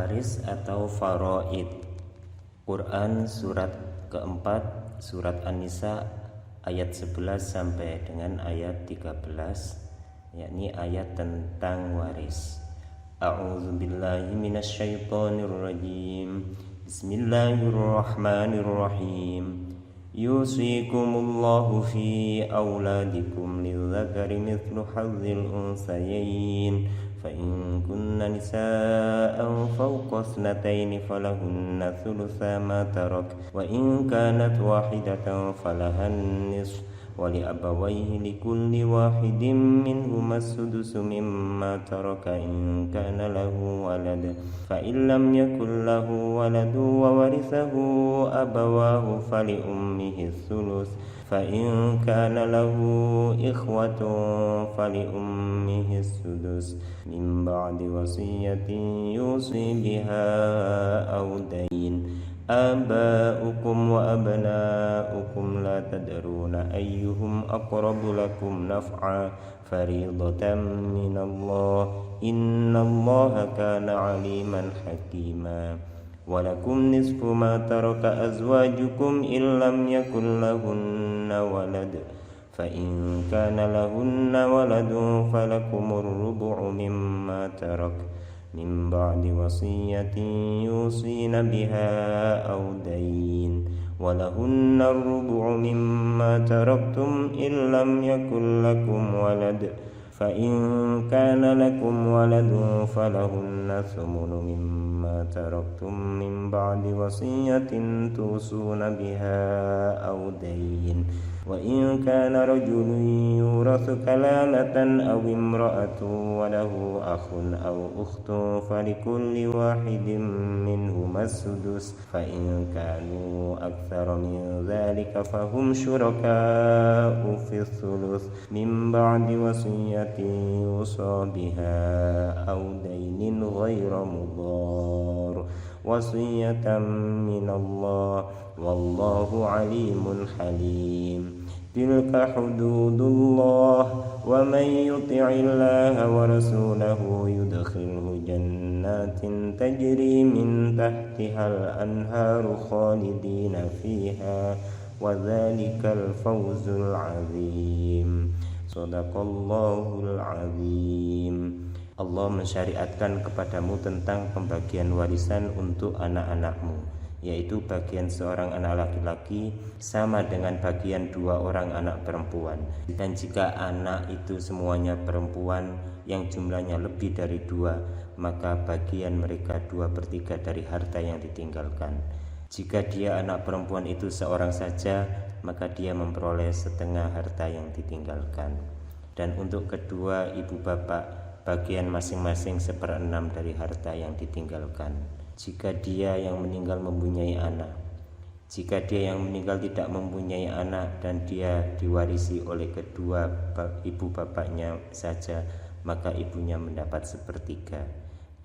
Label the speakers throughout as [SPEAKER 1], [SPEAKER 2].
[SPEAKER 1] waris atau faraid. Quran surat keempat, surat An-Nisa ayat 11 sampai dengan ayat 13, yakni ayat tentang waris. A'udzubillahi minasyaitonirrajim. Bismillahirrahmanirrahim. Yusikumullahu fi auladikum lidzakari mithlu hazzil unsayayn. فإن كن نساء فوق اثنتين فلهن ثلثا ما ترك وإن كانت واحدة فلها النصف ولأبويه لكل واحد منهما السدس مما ترك إن كان له ولد فإن لم يكن له ولد وورثه أبواه فلأمه الثلث فإن كان له إخوة فلأمه السدس من بعد وصية يوصي بها أو دين آباؤكم وأبناؤكم لا تدرون أيهم أقرب لكم نفعا فريضة من الله إن الله كان عليما حكيما ولكم نصف ما ترك أزواجكم إن لم يكن لهن ولد فإن كان لهن ولد فلكم الربع مما ترك من بعد وصية يوصين بها أو دين ولهن الربع مما تركتم إن لم يكن لكم ولد فإن كان لكم ولد فلهن الثمن مما تركتم من بعد وصية توصون بها أو دين وإن كان رجل يورث كلالة أو امرأة وله أخ أو أخت فلكل واحد منهما السدس فإن كانوا أكثر من ذلك فهم شركاء في الثلث من بعد وصية يوصى بها أو دين غير مضار وصية من الله والله عليم حليم تلك حدود الله ومن يطع الله ورسوله يدخله جنات تجري من تحتها الأنهار خالدين فيها وذلك الفوز العظيم صدق الله العظيم. Allah mensyariatkan kepadamu tentang pembagian warisan untuk anak-anakmu, yaitu bagian seorang anak laki-laki sama dengan bagian dua orang anak perempuan. Dan jika anak itu semuanya perempuan yang jumlahnya lebih dari dua, maka bagian mereka 2/3 dari harta yang ditinggalkan. Jika dia anak perempuan itu seorang saja, maka dia memperoleh setengah harta yang ditinggalkan. Dan untuk kedua ibu bapak, bagian masing-masing 1/6 dari harta yang ditinggalkan. Jika dia yang meninggal mempunyai anak, jika dia yang meninggal tidak mempunyai anak dan dia diwarisi oleh kedua ibu bapaknya saja, maka ibunya mendapat 1/3.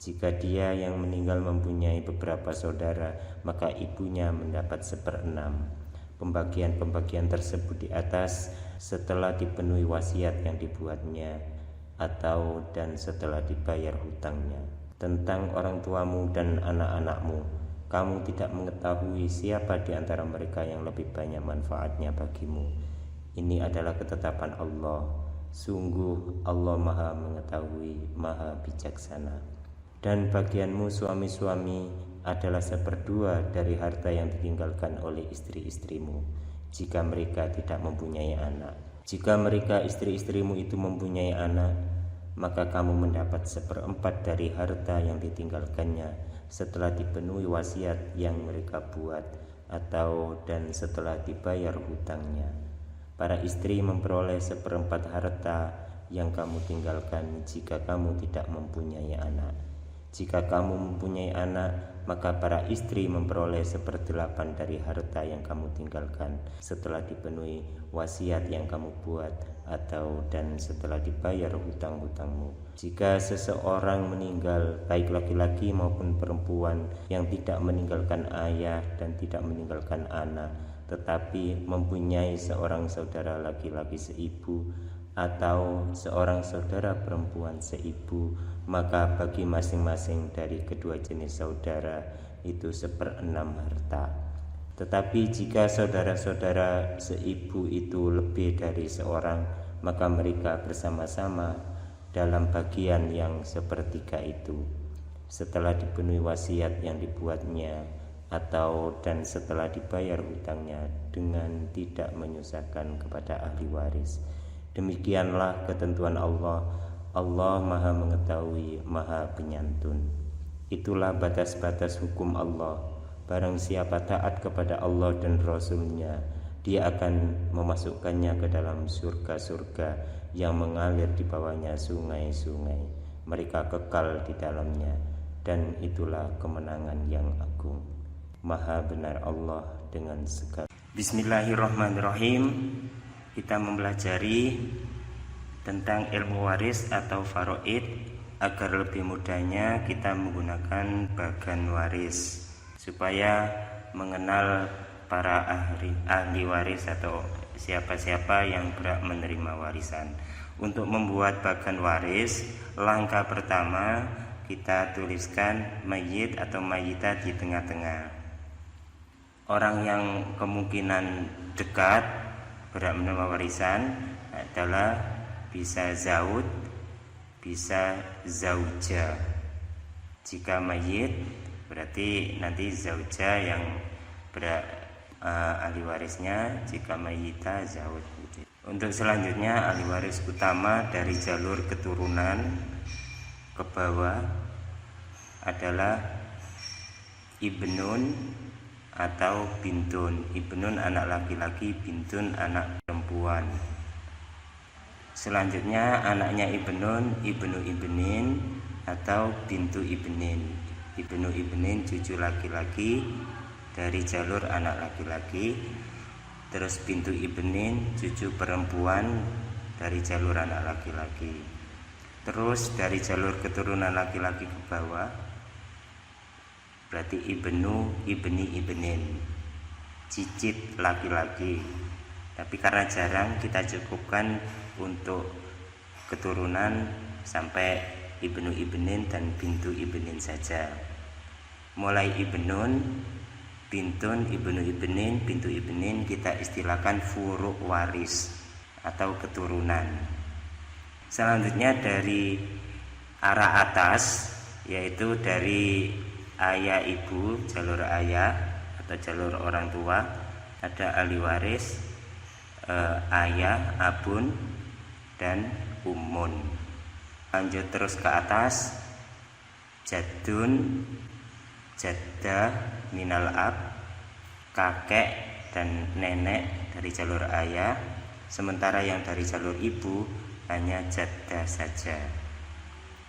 [SPEAKER 1] Jika dia yang meninggal mempunyai beberapa saudara, maka ibunya mendapat 1/6. Pembagian-pembagian tersebut di atas setelah dipenuhi wasiat yang dibuatnya atau dan setelah dibayar hutangnya. Tentang orang tuamu dan anak-anakmu, kamu tidak mengetahui siapa di antara mereka yang lebih banyak manfaatnya bagimu. Ini adalah ketetapan Allah. Sungguh Allah Maha mengetahui, Maha bijaksana. Dan bagianmu suami-suami adalah 1/2 dari harta yang ditinggalkan oleh istri-istrimu jika mereka tidak mempunyai anak. Jika mereka istri-istrimu itu mempunyai anak, maka kamu mendapat 1/4 dari harta yang ditinggalkannya setelah dipenuhi wasiat yang mereka buat atau dan setelah dibayar hutangnya. Para istri memperoleh 1/4 harta yang kamu tinggalkan jika kamu tidak mempunyai anak. Jika kamu mempunyai anak, maka para istri memperoleh 1/8 dari harta yang kamu tinggalkan setelah dipenuhi wasiat yang kamu buat atau dan setelah dibayar hutang-hutangmu. Jika seseorang meninggal, baik laki-laki maupun perempuan, yang tidak meninggalkan ayah dan tidak meninggalkan anak, tetapi mempunyai seorang saudara laki-laki seibu atau seorang saudara perempuan seibu, maka bagi masing-masing dari kedua jenis saudara itu 1/6 harta. Tetapi jika saudara-saudara seibu itu lebih dari seorang, maka mereka bersama-sama dalam bagian yang sepertiga itu, setelah dipenuhi wasiat yang dibuatnya dan setelah dibayar hutangnya dengan tidak menyusahkan kepada ahli waris. Demikianlah ketentuan Allah. Allah Maha Mengetahui, Maha Penyantun. Itulah batas-batas hukum Allah. Barang siapa taat kepada Allah dan Rasul-Nya, Dia akan memasukkannya ke dalam surga-surga yang mengalir di bawahnya sungai-sungai. Mereka kekal di dalamnya, dan itulah kemenangan yang agung. Maha benar Allah dengan segala. Bismillahirrahmanirrahim. Kita mempelajari tentang ilmu waris atau faraid. Agar lebih mudahnya kita menggunakan bagan waris supaya mengenal para ahli waris atau siapa-siapa yang berhak menerima warisan. Untuk membuat bagan waris, langkah pertama kita tuliskan mayyit atau mayyita di tengah-tengah. Orang yang kemungkinan dekat berhak menerima warisan adalah bisa zaud, bisa zauja. Jika mayyit berarti nanti zauja yang ahli warisnya, jika mayyita zaud. Untuk selanjutnya ahli waris utama dari jalur keturunan ke bawah adalah ibnun atau bintun. Ibnun anak laki-laki, bintun anak perempuan. Selanjutnya anaknya ibnun, ibnu ibnin atau bintu ibnin. Ibnu ibnin cucu laki-laki dari jalur anak laki-laki. Terus bintu ibnin cucu perempuan dari jalur anak laki-laki. Terus dari jalur keturunan laki-laki ke bawah berarti ibnu ibni ibnin, cicit laki-laki. Tapi karena jarang, kita cukupkan untuk keturunan sampai ibnu ibnin dan bintu ibnin saja. Mulai ibnun, bintun, ibnu ibnin, bintu ibnin kita istilahkan furu' waris atau keturunan. Selanjutnya dari arah atas, yaitu dari ayah ibu, jalur ayah atau jalur orang tua, ada ahli waris, ayah, abun, dan ummun. Lanjut terus ke atas, jadun, jaddah minal ab, kakek dan nenek dari jalur ayah. Sementara yang dari jalur ibu hanya jaddah saja.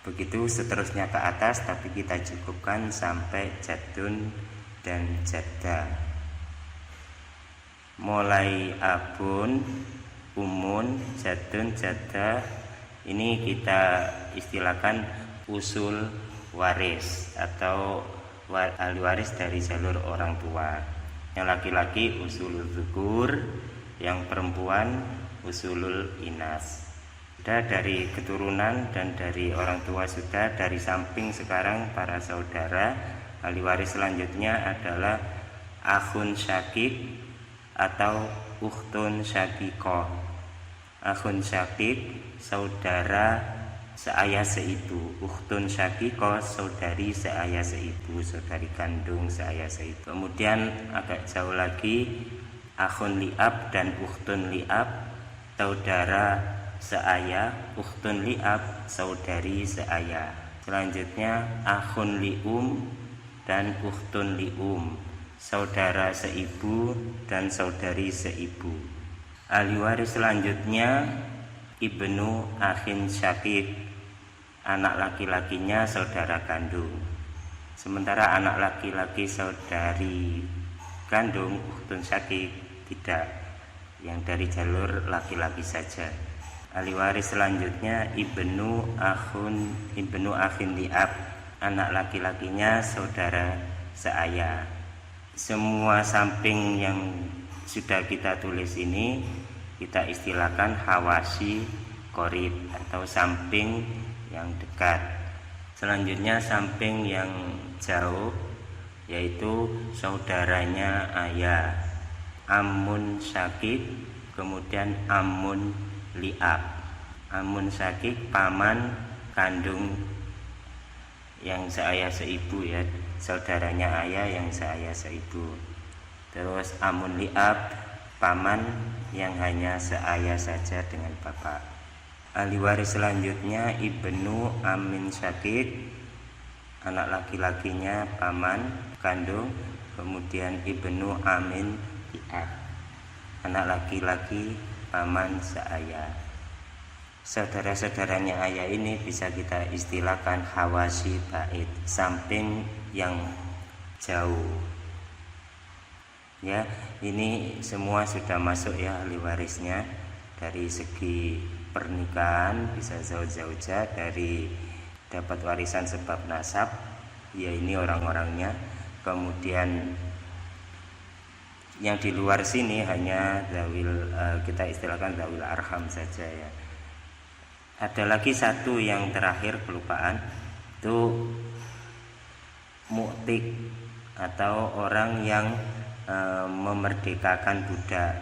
[SPEAKER 1] Begitu seterusnya ke atas, tapi kita cukupkan sampai jadun dan jaddah. Mulai abun, umun, jadun, jaddah, ini kita istilahkan usul waris atau ahli waris dari jalur orang tua. Yang laki-laki usulul dzukur, yang perempuan usulul inas. Sudah dari keturunan dan dari orang tua sudah, dari samping sekarang para saudara. Ahli waris selanjutnya adalah akhun syakik atau ukhtun syakikoh. Akhun syakik, saudara seayah seibu. Ukhtun syakikoh, saudari seayah seibu, saudari kandung seayah seibu. Kemudian agak jauh lagi, akhun li'ab dan ukhtun li'ab, saudara seayah. Ukhtun li'ab, saudari seayah. Selanjutnya akhun li'um dan ukhtun li'um, saudara seibu dan saudari seibu. Ahli waris selanjutnya ibnu akhin syakik, anak laki-lakinya saudara kandung. Sementara anak laki-laki saudari kandung ukhtun syakik tidak, yang dari jalur laki-laki saja. Ahli waris selanjutnya ibnu akhin li'ab, anak laki-lakinya saudara seayah. Semua samping yang sudah kita tulis ini kita istilahkan hawasi qorib atau samping yang dekat. Selanjutnya samping yang jauh, yaitu saudaranya ayah, amun syakik, kemudian amun li'ab. Amun syakik paman kandung yang seayah seibu ya, saudaranya ayah yang seayah seibu. Terus amun li'ab paman yang hanya seayah saja dengan bapak. Ahli waris selanjutnya ibnu amin syakik, anak laki-lakinya paman kandung, kemudian ibnu amin li'ab, anak laki-laki paman seayah. Saudara-saudaranya ayah ini bisa kita istilahkan hawasi bait, samping yang jauh. Ya, ini semua sudah masuk ya ahli warisnya. Dari segi pernikahan bisa zauj-zaujah, dari dapat warisan sebab nasab, ya ini orang-orangnya. Kemudian yang di luar sini hanya zawil, kita istilahkan zawil arham saja ya. Ada lagi satu yang terakhir kelupaan, itu mu'tik atau orang yang memerdekakan budak.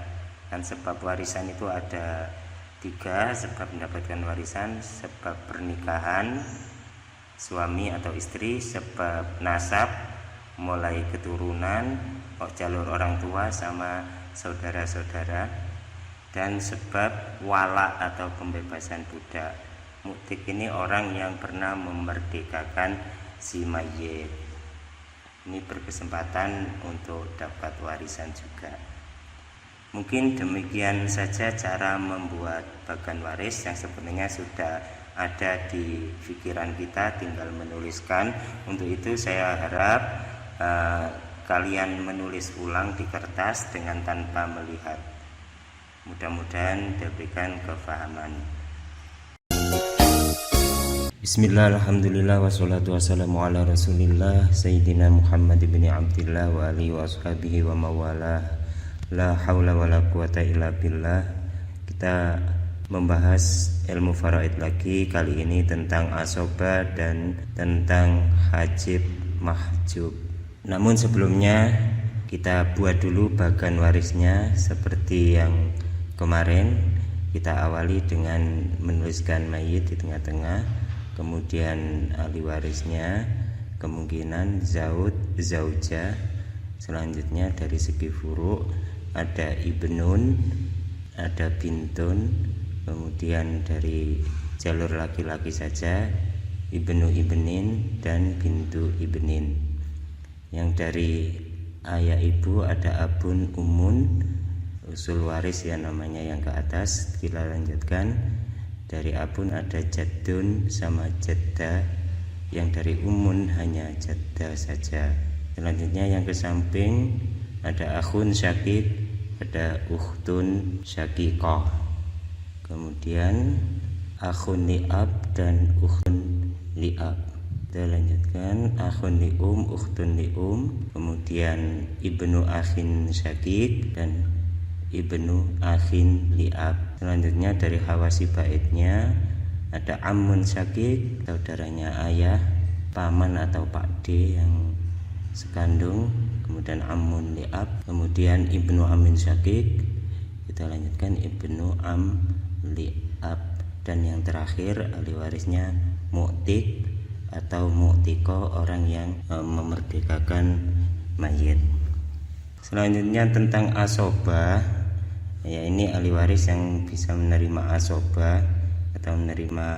[SPEAKER 1] Dan sebab warisan itu ada 3 sebab mendapatkan warisan: sebab pernikahan suami atau istri, sebab nasab mulai keturunan, jalur orang tua sama saudara-saudara, dan sebab wala atau pembebasan budak. Mu'tik ini orang yang pernah memerdekakan si mayit. Ini berkesempatan untuk dapat warisan juga. Mungkin demikian saja cara membuat bagan waris yang sebenarnya sudah ada di pikiran kita, tinggal menuliskan. Untuk itu saya harap kalian menulis ulang di kertas dengan tanpa melihat. Mudah-mudahan diberikan kefahaman. Bismillah, alhamdulillah, wassalatu wassalamu ala rasulillah Sayyidina Muhammad ibn Abdillah wa alihi wa ashabihi wa mawalah. La hawla wa la quwata illa billah. Kita membahas ilmu faraid lagi, kali ini tentang asoba dan tentang hajib mahjub. Namun sebelumnya kita buat dulu bagan warisnya seperti yang kemarin. Kita awali dengan menuliskan mayit di tengah-tengah, kemudian ahli warisnya, kemungkinan zaud, zauja. Selanjutnya dari segi furu' ada ibnun, ada bintun, kemudian dari jalur laki-laki saja ibnu ibnin dan bintu ibnin. Yang dari ayah ibu ada abun, umun, usul waris ya namanya yang ke atas. Kita lanjutkan. Dari abun ada jaddun sama jadda, yang dari umun hanya jadda saja. Selanjutnya yang ke samping ada akhun syakik, ada ukhtun syakikoh, kemudian akhun li'ab dan ukhtun li'ab. Kita lanjutkan akhun li'um, ukhtun li'um, kemudian ibnu akhin syakik dan ibnu akhin li'ab. Selanjutnya dari hawasi baitnya ada amun syakik, saudaranya ayah, paman atau pakde yang sekandung, kemudian amun li'ab, kemudian ibnu amin syakik. Kita lanjutkan ibnu am li'ab, dan yang terakhir ahli warisnya mu'tik atau mu'tiko, orang yang memerdekakan mayit. Selanjutnya tentang asobah, ya ini ahli waris yang bisa menerima asobah atau menerima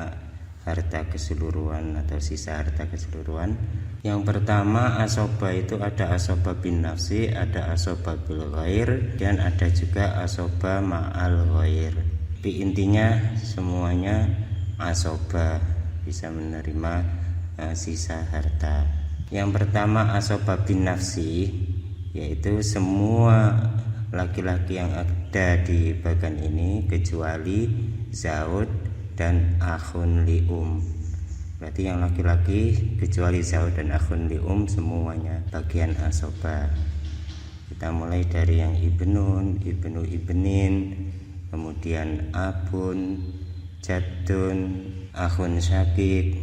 [SPEAKER 1] harta keseluruhan atau sisa harta keseluruhan. Yang pertama asobah itu ada asobah bin nafsi, ada asobah bil ghair, dan ada juga asobah ma'al ghair. Tapi intinya semuanya asobah bisa menerima sisa harta. Yang pertama asobah bin nafsi, yaitu semua laki-laki yang ada di bagan ini kecuali zaud dan akhun li'um. Berarti yang laki-laki kecuali zaud dan akhun li'um semuanya bagian asobah. Kita mulai dari yang ibnun, ibnu ibnin, kemudian abun, jaddun, akhun syakik,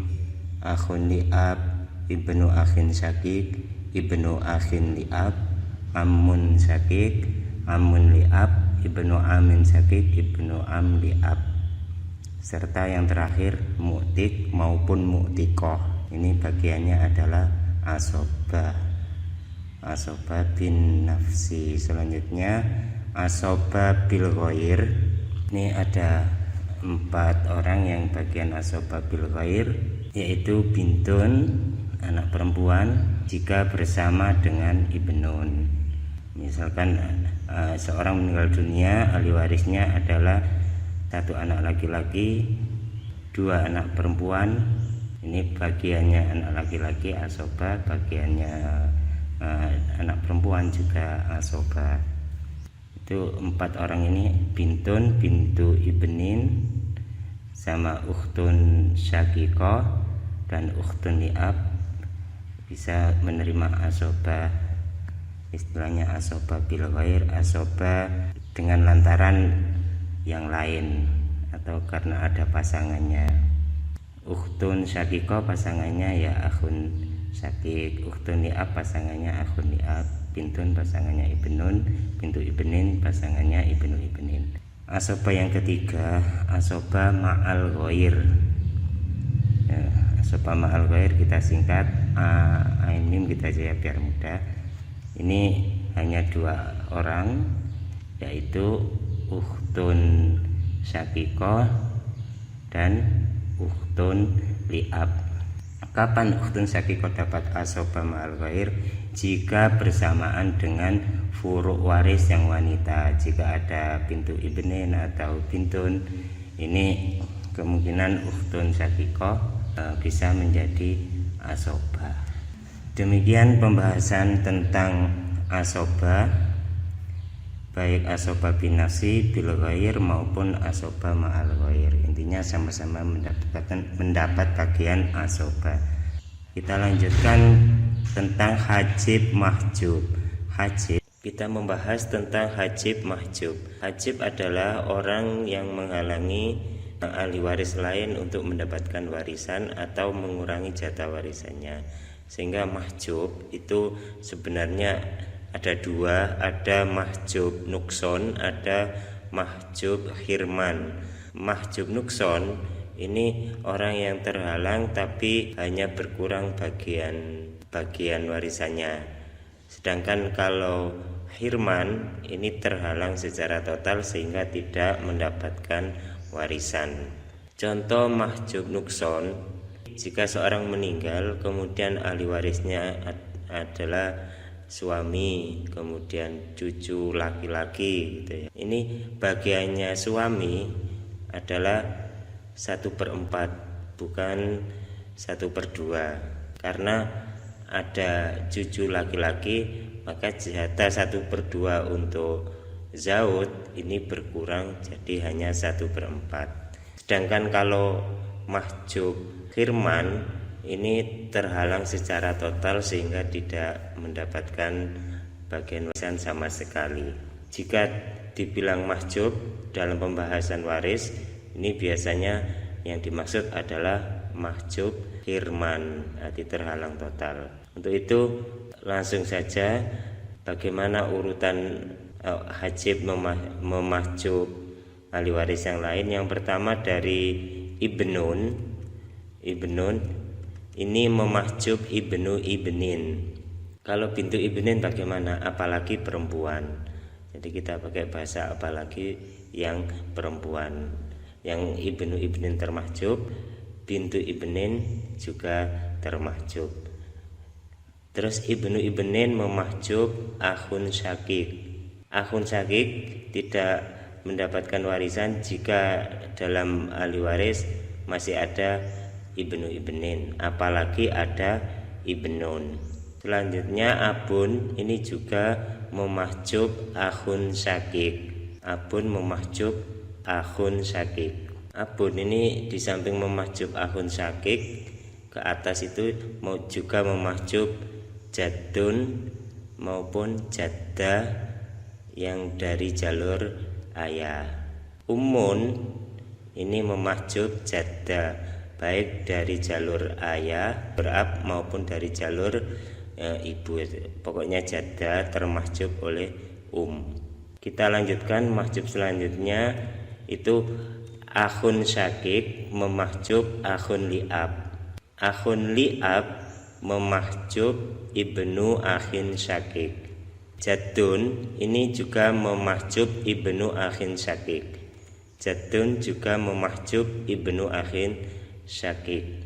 [SPEAKER 1] akhun li'ab, ibnu akhin syakik, ibnu akhin li'ab, amun syakik, amun li'ab, ibnu amin syakik, ibnu am li'ab, serta yang terakhir mu'tik maupun mu'tikoh. Ini bagiannya adalah asobah, asobah bin nafsi. Selanjutnya asobah bil ghair. Ini ada 4 orang yang bagian asobah bil ghair, yaitu bintun, anak perempuan, jika bersama dengan ibnun. Misalkan seorang meninggal dunia, ahli warisnya adalah 1 anak laki-laki, 2 anak perempuan. Ini bagiannya anak laki-laki asobah, bagiannya anak perempuan juga asobah. Itu 4 orang ini, bintun, bintu ibnin, sama ukhtun syakikoh dan ukhtun li'ab, bisa menerima asobah. Istilahnya asobah bil ghair, asobah dengan lantaran yang lain atau karena ada pasangannya. Ukhtun syakikoh pasangannya ya akhun syakik, ukhtun li'ab pasangannya akhun li'ab, bintun pasangannya ibnun, bintu ibnin pasangannya ibnu ibnin. Asobah yang ketiga, asobah ma'al ghair. Ya, asobah ma'al ghair kita singkat ain mim kita aja ya biar mudah. Ini hanya 2 orang, yaitu ukhtun syakikoh dan ukhtun li'ab. Kapan ukhtun syakikoh dapat asobah ma'al ghair? Jika bersamaan dengan furuk waris yang wanita. Jika ada bintu ibnin atau bintun, ini kemungkinan ukhtun syakikoh bisa menjadi asobah. Demikian pembahasan tentang asobah, baik asobah bin nafsi bil ghair maupun asobah ma'al ghair. Intinya sama-sama mendapat bagian asobah. Kita lanjutkan tentang hajib mahjub. Hajib, kita membahas tentang hajib mahjub. Hajib adalah orang yang menghalangi ahli waris lain untuk mendapatkan warisan atau mengurangi jatah warisannya. Sehingga mahjub itu sebenarnya ada 2, ada mahjub nukson, ada mahjub hirman. Mahjub nukson ini orang yang terhalang tapi hanya berkurang bagian warisannya. Sedangkan kalau hirman ini terhalang secara total sehingga tidak mendapatkan warisan. Contoh mahjub nukson, jika seorang meninggal kemudian ahli warisnya adalah suami, kemudian cucu laki-laki gitu ya. Ini bagiannya suami adalah 1/4, bukan 1/2. Karena ada cucu laki-laki, maka jatah 1/2 untuk zaud ini berkurang jadi hanya 1/4. Sedangkan kalau mahjub hirman ini terhalang secara total sehingga tidak mendapatkan bagian warisan sama sekali. Jika dibilang mahjub dalam pembahasan waris, ini biasanya yang dimaksud adalah mahjub hirman, arti terhalang total. Untuk itu langsung saja bagaimana urutan hajib memahjub ahli waris yang lain. Yang pertama dari ibnun ini memahjub ibnu ibnin. Kalau bintu ibnin bagaimana? Apalagi perempuan. Jadi kita pakai bahasa apalagi yang perempuan. Yang ibnu ibnin termahjub, bintu ibnin juga termahjub. Terus ibnu ibnin memahjub akhun syakik. Akhun syakik tidak mendapatkan warisan jika dalam ahli waris masih ada ibnu ibnin, apalagi ada ibnun. Selanjutnya abun ini juga memahjub akhun syakik. Abun memahjub akhun syakik. Abun ini di samping memahjub akhun syakik, ke atas itu juga memahjub jaddun maupun jaddah yang dari jalur ayah. Umun ini memahjub jaddah, baik dari jalur ayah berab maupun dari jalur ibu. Pokoknya jadda termahjub oleh Kita lanjutkan mahjub selanjutnya, itu akhun syakik memahjub akhun li'ab. Akhun li'ab memahjub ibnu akhin syakik. Jaddun ini juga memahjub ibnu akhin syakik. Jaddun juga memahjub ibnu akhin syakik.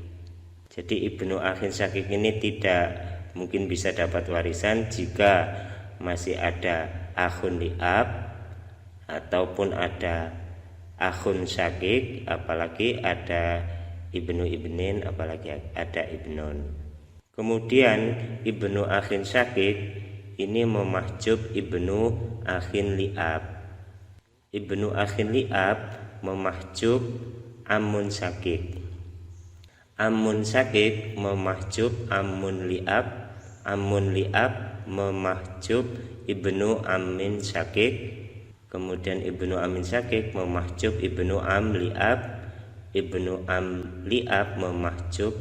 [SPEAKER 1] Jadi ibnu akhin syakik ini tidak mungkin bisa dapat warisan jika masih ada akhun li'ab ataupun ada akhun syakik, apalagi ada ibnu ibnin, apalagi ada ibnun. Kemudian ibnu akhin syakik ini memahjub ibnu akhin li'ab. Ibnu akhin li'ab memahjub amun syakik. Amun syakik memahjub amun li'ab. Amun li'ab memahjub ibnu amin syakik. Kemudian ibnu amin syakik memahjub ibnu am li'ab. Ibnu am li'ab memahjub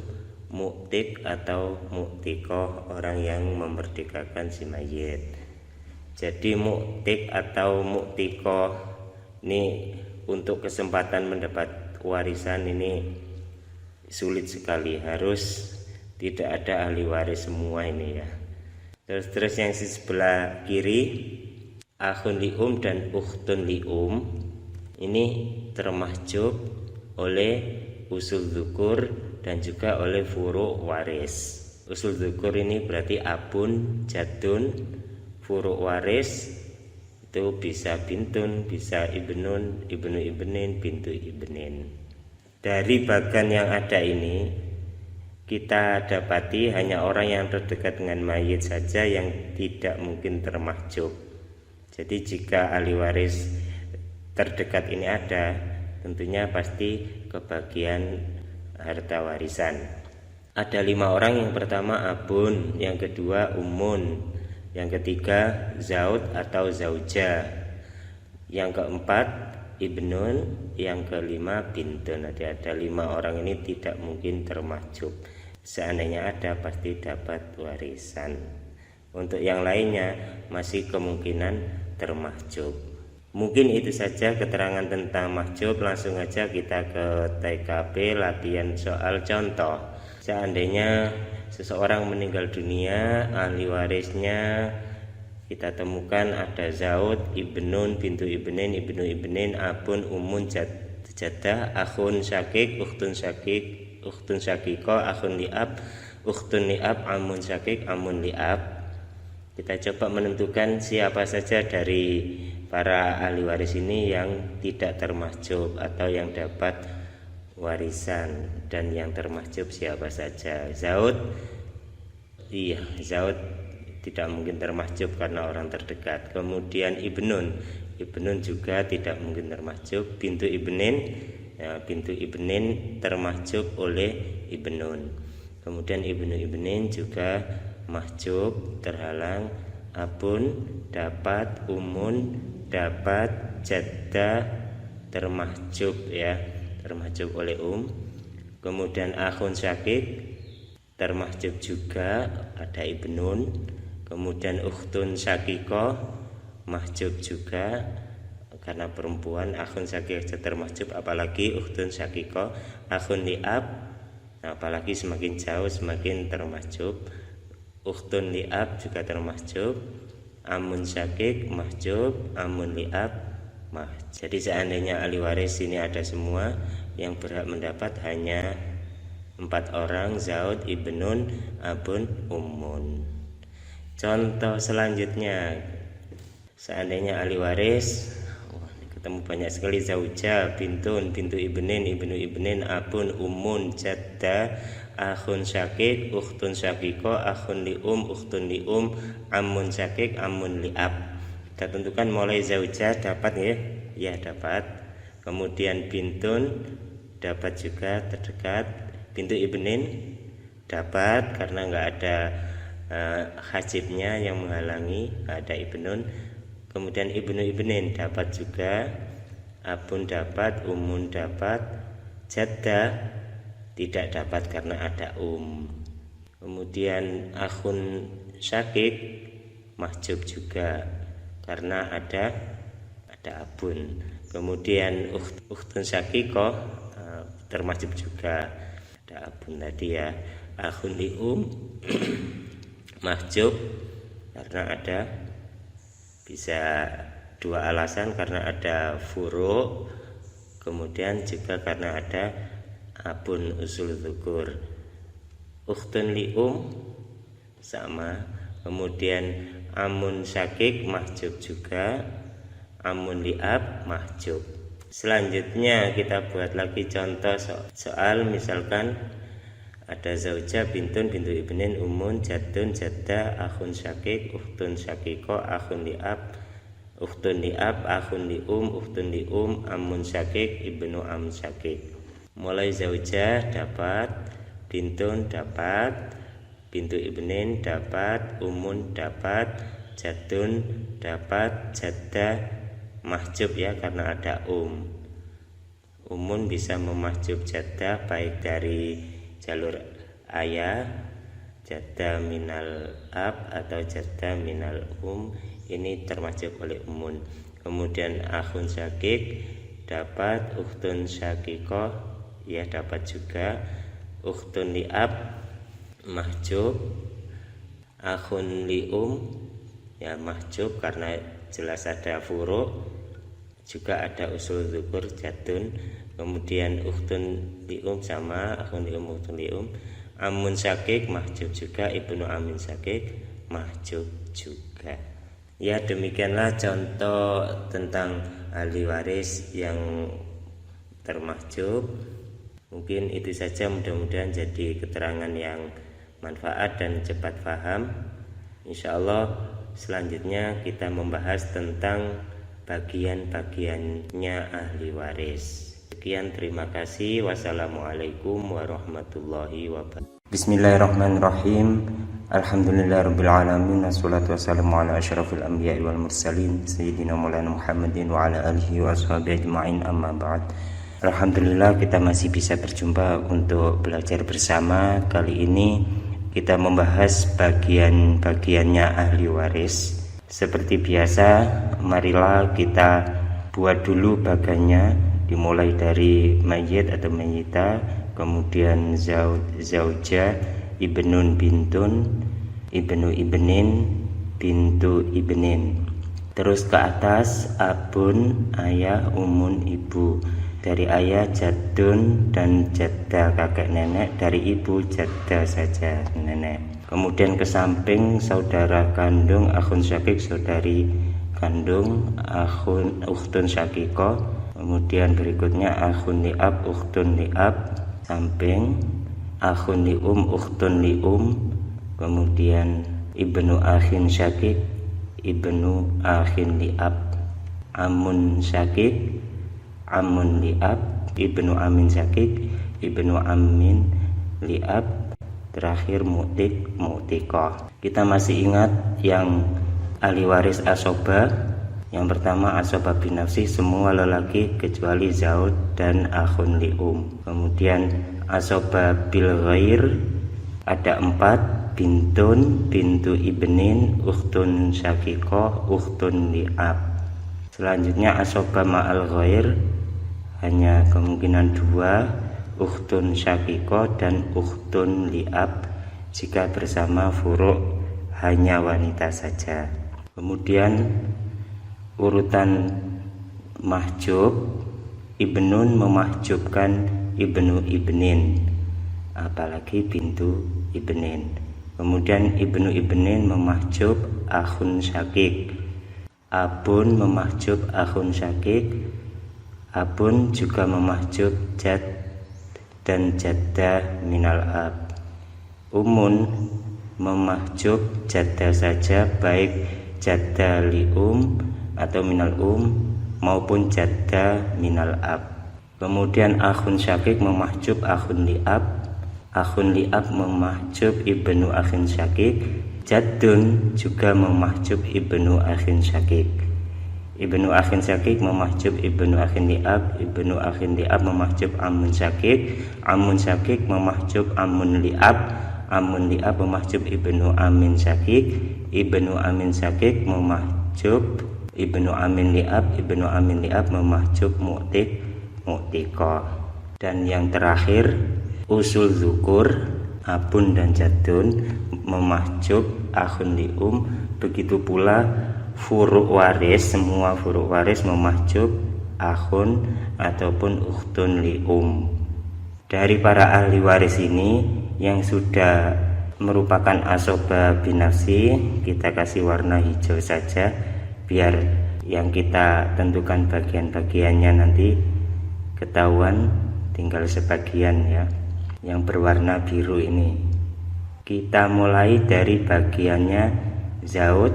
[SPEAKER 1] mu'tik atau mu'tikoh, orang yang memerdekakan si mayit. Jadi mu'tik atau mu'tikoh ini untuk kesempatan mendapat warisan ini sulit sekali, harus tidak ada ahli waris semua ini ya. Terus yang di sebelah kiri akhun li'um dan ukhtun li'um ini termahjub oleh usul dzukur dan juga oleh furu' waris. Usul dzukur ini berarti abun, jadun. Furu' waris itu bisa bintun, bisa ibnun, ibnu ibnin, bintu ibnin. Dari bagan yang ada ini kita dapati hanya orang yang terdekat dengan mayit saja yang tidak mungkin termahjub. Jadi jika ahli waris terdekat ini ada, tentunya pasti kebagian harta warisan. Ada 5 orang, yang pertama abun, yang kedua umun, yang ketiga zaud atau zauja, yang keempat ibnun, yang kelima bintun. Ada 5 orang ini tidak mungkin termahjub. Seandainya ada pasti dapat warisan. Untuk yang lainnya masih kemungkinan termahjub. Mungkin itu saja keterangan tentang mahjub. Langsung aja kita ke TKP latihan soal contoh. Seandainya seseorang meninggal dunia, ahli warisnya kita temukan ada zaud, ibnun, bintu ibnin, ibnu ibnin, abun, umun, jaddah, akhun syakik, ukhtun syakiko, akhun li'ab, ukhtun li'ab, amun syakik, amun li'ab. Kita coba menentukan siapa saja dari para ahli waris ini yang tidak termahjub atau yang dapat warisan, dan yang termahjub siapa saja. Zaud tidak mungkin termahjub karena orang terdekat. Kemudian ibnun juga tidak mungkin termahjub. Bintu ibnin termahjub oleh ibnun. Kemudian ibnu ibnin juga mahjub, terhalang. Abun dapat, umun dapat, jaddah termahjub ya, termahjub oleh Kemudian akhun syakik termahjub juga, ada ibnun. Kemudian ukhtun syakiko mahjub juga karena perempuan. Akhun syakik termahjub, apalagi ukhtun syakiko. Akhun li'ab, apalagi semakin jauh semakin termahjub. Ukhtun li'ab juga termahjub. Amun syakik mahjub, amun li'ab mahjub. Jadi seandainya ahli waris ini ada semua, yang berhak mendapat hanya 4 orang, zaud, ibnun, abun, umun. Contoh selanjutnya, seandainya ahli waris ketemu banyak sekali, zauja, bintun, bintu ibnin, ibnu ibnin, abun, umun, jaddah, akhun syakik, ukhtun syakiko, akhun li'um, ukhtun li'um, amun syakik, amun li'ab. Kita tentukan mulai zauja dapat ya dapat. Kemudian bintun dapat juga terdekat. Bintu ibnin dapat karena nggak ada hajibnya yang menghalangi, nggak ada ibnun. Kemudian ibnu ibnin dapat juga. Abun dapat, umun dapat, jaddah tidak dapat karena ada Kemudian akhun syakik mahjub juga karena ada abun. Kemudian ukhtun syakikoh termahjub juga ada abun tadi ya. Akhun li mahjub karena ada, bisa dua alasan, karena ada furu, kemudian juga karena ada abun usul dzukur. Ukhtun li sama, kemudian amun syakik mahjub juga, amun li'ab mahjub. Selanjutnya kita buat lagi contoh soal, misalkan ada zaujah, bintun, bintu ibnin, umun, jadun, jaddah, akhun syakik, ukhtun syakiko, akhun li'ab, ukhtun li'ab, akhun li'um, ukhtun li'um, amun syakik, ibnu am syakik. Mulai zaujah dapat, bintun dapat, bintu ibnin dapat, umun dapat, jadun dapat, jaddah mahjub ya karena ada umun bisa memahjub jaddah baik dari jalur ayah, jaddah minal ab atau jaddah minal ini termahjub oleh umun. Kemudian akhun syakik dapat, ukhtun syakikoh ya dapat juga, ukhtun li'ab mahjub, akhun li'um ya mahjub karena jelas ada furu, juga ada usul dzukur jadun. Kemudian ukhtun li'um sama, akhun li'um, ukhtun li'um, amun syakik mahjub juga, ibnu amin syakik mahjub juga. Ya demikianlah contoh tentang ahli waris yang termahjub. Mungkin itu saja, mudah-mudahan jadi keterangan yang manfaat dan cepat paham. Insyaallah selanjutnya kita membahas tentang bagian-bagiannya ahli waris. Sekian, terima kasih. Wassalamualaikum warahmatullahi wabarakatuh. Bismillahirrahmanirrahim. Alhamdulillahirabbil alamin, wassalatu wassalamu ala asyrafil anbiya'i wal mursalin sayyidina maulana Muhammadin wa ala alihi wa ashabihi ajma'in, amma ba'd. Alhamdulillah kita masih bisa berjumpa untuk belajar bersama. Kali ini kita membahas bagian-bagiannya ahli waris. Seperti biasa, marilah kita buat dulu bagiannya, dimulai dari mayyit atau mayyita, kemudian zaujah, ibnun bintun, ibnu ibnin, bintu ibnin. Terus ke atas abun, ayah, umun, ibu. Dari ayah jadun dan jaddah kakek nenek, dari ibu jaddah saja nenek. Kemudian ke samping saudara kandung, akhun syakik saudari kandung, ukhtun syakiko. Kemudian berikutnya akhun li'ab, ukhtun li'ab, samping akhun li'um, ukhtun li'um. Kemudian ibnu akhin syakik, ibnu akhin li'ab, amun syakik, amun li'ab, ibnu amin syakik, ibnu amin li'ab, terakhir mu'tiqah. Kita masih ingat yang ahli waris asoba. Yang pertama asoba binafsi, semua lelaki kecuali zaud dan akhun li'um. Kemudian asoba bil ghair ada 4, bintun, bintu ibnin, ukhtun syakikoh, ukhtun li'ab. Selanjutnya asoba ma'al ghair hanya kemungkinan 2, ukhtun syakiko dan ukhtun li'ab. Jika bersama furu' hanya wanita saja. Kemudian urutan mahjub, ibnun memahjubkan ibnu ibnin, apalagi bintu ibnin. Kemudian ibnu ibnin memahjub akhun syakik, abun memahjub akhun syakik, abun juga memahjub jad dan jaddah minal ab. Umun memahjub jaddah saja, baik jaddah li'um atau minal maupun jaddah minal ab. Kemudian akhun syakik memahjub akhun li'ab, akhun li'ab memahjub ibnu akhin syakik, jadun juga memahjub ibnu akhin syakik. ibnu akhin syakik memahjub ibnu akhin li'ab, ibnu akhin li'ab memahjub amun syakik memahjub amun li'ab memahjub ibnu amin syakik, ibnu amin syakik memahjub ibnu amin li'ab memahjub mu'tiqah. Dan yang terakhir usul zukur abun dan jadun memahjub akhun li'um. Begitu pula furuk waris, semua furuk waris memahjub akhun ataupun ukhtun li'um. Dari para ahli waris ini yang sudah merupakan asoba binafsi, kita kasih warna hijau saja biar yang kita tentukan bagian-bagiannya nanti ketahuan, tinggal sebagian ya. Yang berwarna biru ini kita mulai dari bagiannya zaud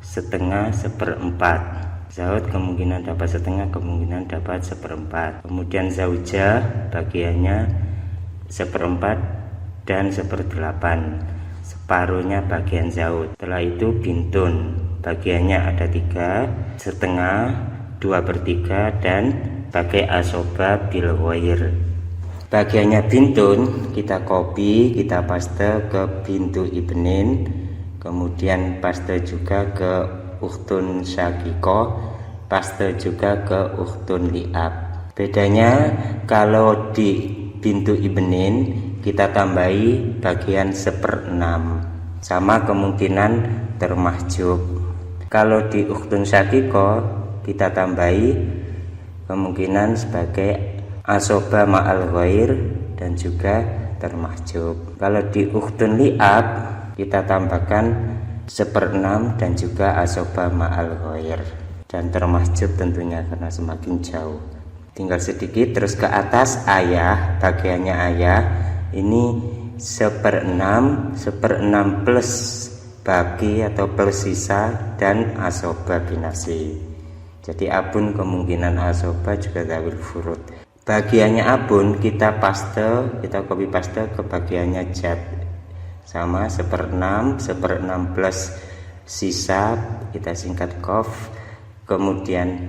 [SPEAKER 1] setengah seperempat. Zaud kemungkinan dapat setengah, kemungkinan dapat seperempat. Kemudian zauja bagiannya seperempat dan seperdelapan, separuhnya bagian zaud. Setelah itu bintun bagiannya ada 3, setengah, 2/3 dan pakai asoba bil ghair. Bagiannya bintun kita copy, kita paste ke bintu ibnin, kemudian paste juga ke ukhtun syakikoh, paste juga ke ukhtun li'ab. Bedanya kalau di bintu ibnin kita tambahi bagian 1/6, sama kemungkinan termahjub. Kalau di ukhtun syakikoh kita tambahi kemungkinan sebagai asoba ma'al ghair dan juga termahjub. Kalau di ukhtun li'ab kita tambahkan 1/6 dan juga asoba ma'al ghair dan termahjub tentunya karena semakin jauh. Tinggal sedikit terus ke atas ayah, bagiannya ayah ini 1/6 plus bagi atau plus sisa dan asoba binafsi. Jadi abun kemungkinan asoba juga dzawil furud. Bagiannya abun kita copy paste ke bagiannya jad, sama 1/6 plus sisa kita singkat kof, kemudian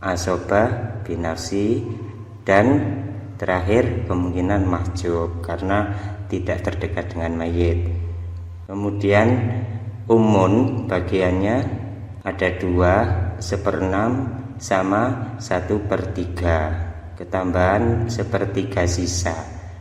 [SPEAKER 1] asoba binafsi dan terakhir kemungkinan mahjub karena tidak terdekat dengan mayit. Kemudian umun bagiannya ada 2, 1/6 sama 1/3, ketambahan 1/3 sisa,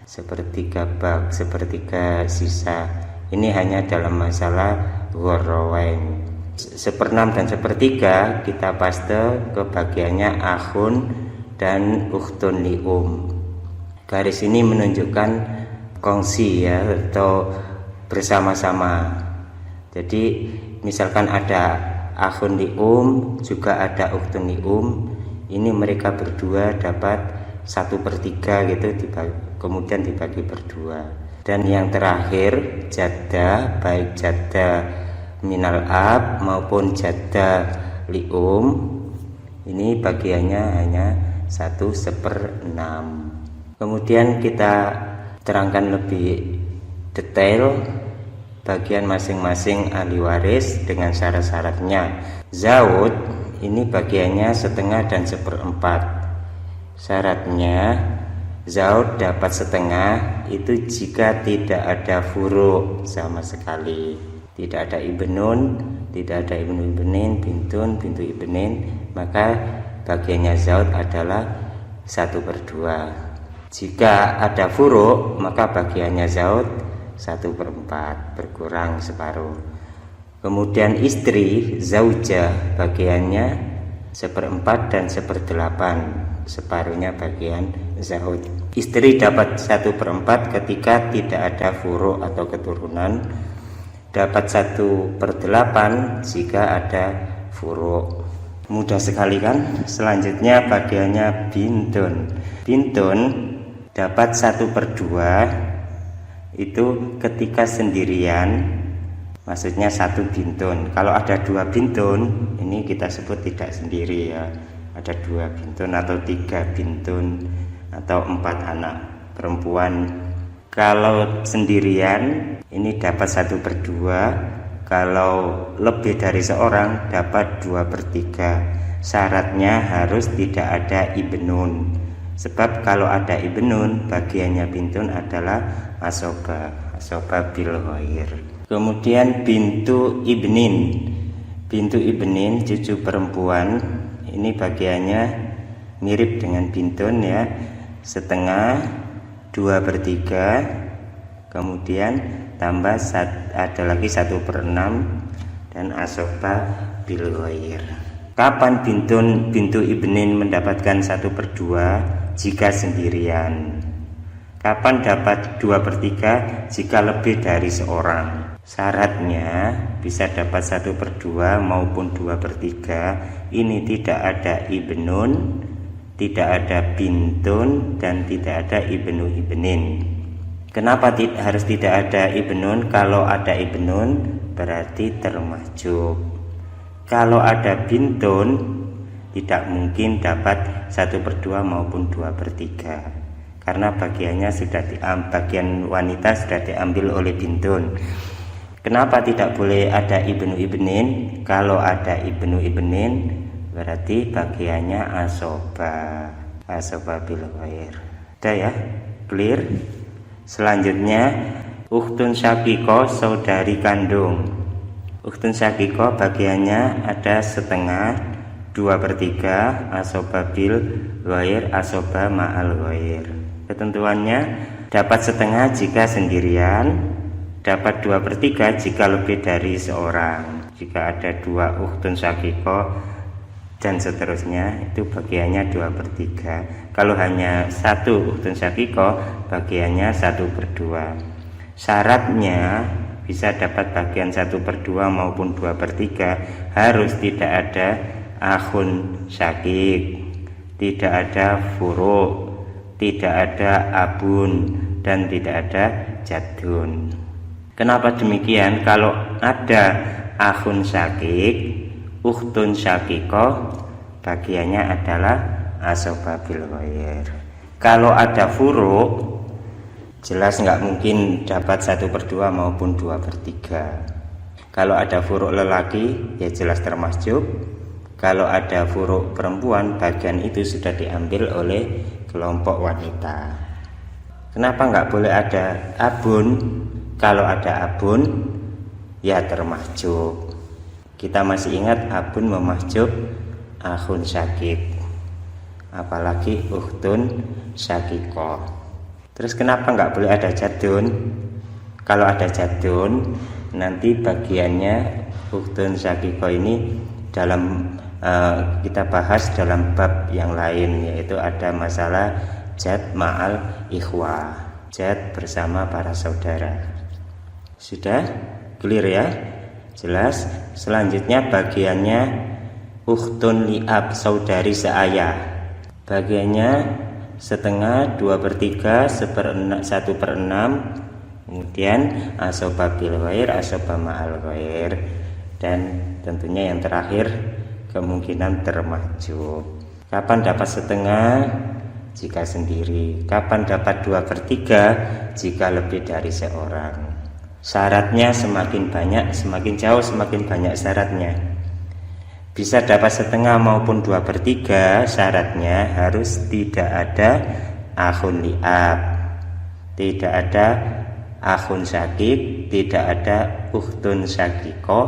[SPEAKER 1] 1/3 sisa. Ini hanya dalam masalah ghorrawain. 1/6 dan 1/3 kita paste ke bagiannya akhun dan ukhtun li'um. Garis ini menunjukkan kongsi ya, atau bersama-sama. Jadi misalkan ada akhun li'um juga ada ukhtun li'um, ini mereka berdua dapat 1/3 gitu, kemudian dibagi berdua. Dan yang terakhir jadda, baik jadda minal ab maupun jadda li'um, ini bagiannya hanya 1/6. Kemudian kita terangkan lebih detail bagian masing-masing ahli waris dengan syarat-syaratnya. Zaud ini bagiannya setengah dan 1/4. Syaratnya zaud dapat setengah itu jika tidak ada furu sama sekali, tidak ada ibnun, tidak ada ibnu ibnin, bintun, bintu ibnin, maka bagiannya zaud adalah 1/2. Jika ada furu maka bagiannya zaud 1/4, berkurang separuh. Kemudian istri zauja bagiannya 1/4 dan 1/8, separuhnya bagian zaud. Istri dapat 1/4 ketika tidak ada furu atau keturunan, dapat 1/8 jika ada furu. Mudah sekali kan? Selanjutnya bagiannya bintun. Bintun dapat 1/2 itu ketika sendirian, maksudnya 1 bintun. Kalau ada 2 bintun, ini kita sebut tidak sendiri ya. Ada 2 bintun atau 3 bintun atau 4 anak perempuan. Kalau sendirian ini dapat 1/2 kalau lebih dari seorang dapat 2/3. Syaratnya harus tidak ada ibnun, sebab kalau ada ibnun bagiannya bintun adalah asoba bil ghair. Kemudian bintu ibnin, cucu perempuan, ini bagiannya mirip dengan bintun ya, setengah 2/3, kemudian tambah ada lagi 1/6 dan asoba bil ghair. Kapan bintu ibnin mendapatkan 1/2? Jika sendirian. Kapan dapat 2/3? Jika lebih dari seorang. Syaratnya bisa dapat 1/2 maupun 2/3. Ini tidak ada ibnun, tidak ada bintun, dan tidak ada ibnu ibnin. Kenapa harus tidak ada ibnun? Kalau ada ibnun berarti termahjub. Kalau ada bintun tidak mungkin dapat 1/2 maupun 2/3, karena bagiannya bagian wanita sudah diambil oleh bintun. Kenapa tidak boleh ada ibnu ibnin? Kalau ada ibnu ibnin berarti bagiannya asoba bil ghair. Udah ya, clear? Selanjutnya ukhtun syaqiqah, saudari kandung. Ukhtun syaqiqah bagiannya ada setengah 2/3, asoba bil ghair, asoba ma'al ghair. Ketentuannya dapat setengah jika sendirian, dapat 2/3 jika lebih dari seorang. Jika ada 2 ukhtun syaqiqah dan seterusnya, itu bagiannya 2/3. Kalau hanya 1 ukhtun syaqiqah, bagiannya 1/2. Syaratnya bisa dapat bagian 1/2 maupun 2/3 harus tidak ada akhun syaqiq, tidak ada furu', tidak ada abun, dan tidak ada jaddun. Kenapa demikian? Kalau ada akhun syaqiq, ukhtun syaqiqah, bagiannya adalah asoba bil ghair. Kalau ada furu', jelas nggak mungkin dapat 1/2 maupun 2/3. Kalau ada furu' lelaki ya jelas termasjub. Kalau ada furu' perempuan, bagian itu sudah diambil oleh kelompok wanita. Kenapa nggak boleh ada abun? Kalau ada abun ya termasjub. Kita masih ingat abun memahjub akhun syaqiq, apalagi ukhtun syaqiqah. Terus kenapa nggak boleh ada jaddun? Kalau ada jaddun, nanti bagiannya ukhtun syaqiqah ini kita bahas dalam bab yang lain, yaitu ada masalah jad ma'al ikhwah, jad bersama para saudara. Sudah clear ya? Jelas. Selanjutnya bagiannya ukhtun li'ab, saudari seayah. Bagiannya setengah, 2/3, 1/6, kemudian asoba bil ghair, asoba ma'al ghair, dan tentunya yang terakhir kemungkinan termahjub. Kapan dapat setengah? Jika sendiri. Kapan dapat 2/3? Jika lebih dari seorang. Syaratnya semakin banyak, semakin jauh semakin banyak syaratnya. Bisa dapat setengah maupun 2/3, syaratnya harus tidak ada akhun li'ab, tidak ada akhun syaqiq, tidak ada ukhtun syaqiqah,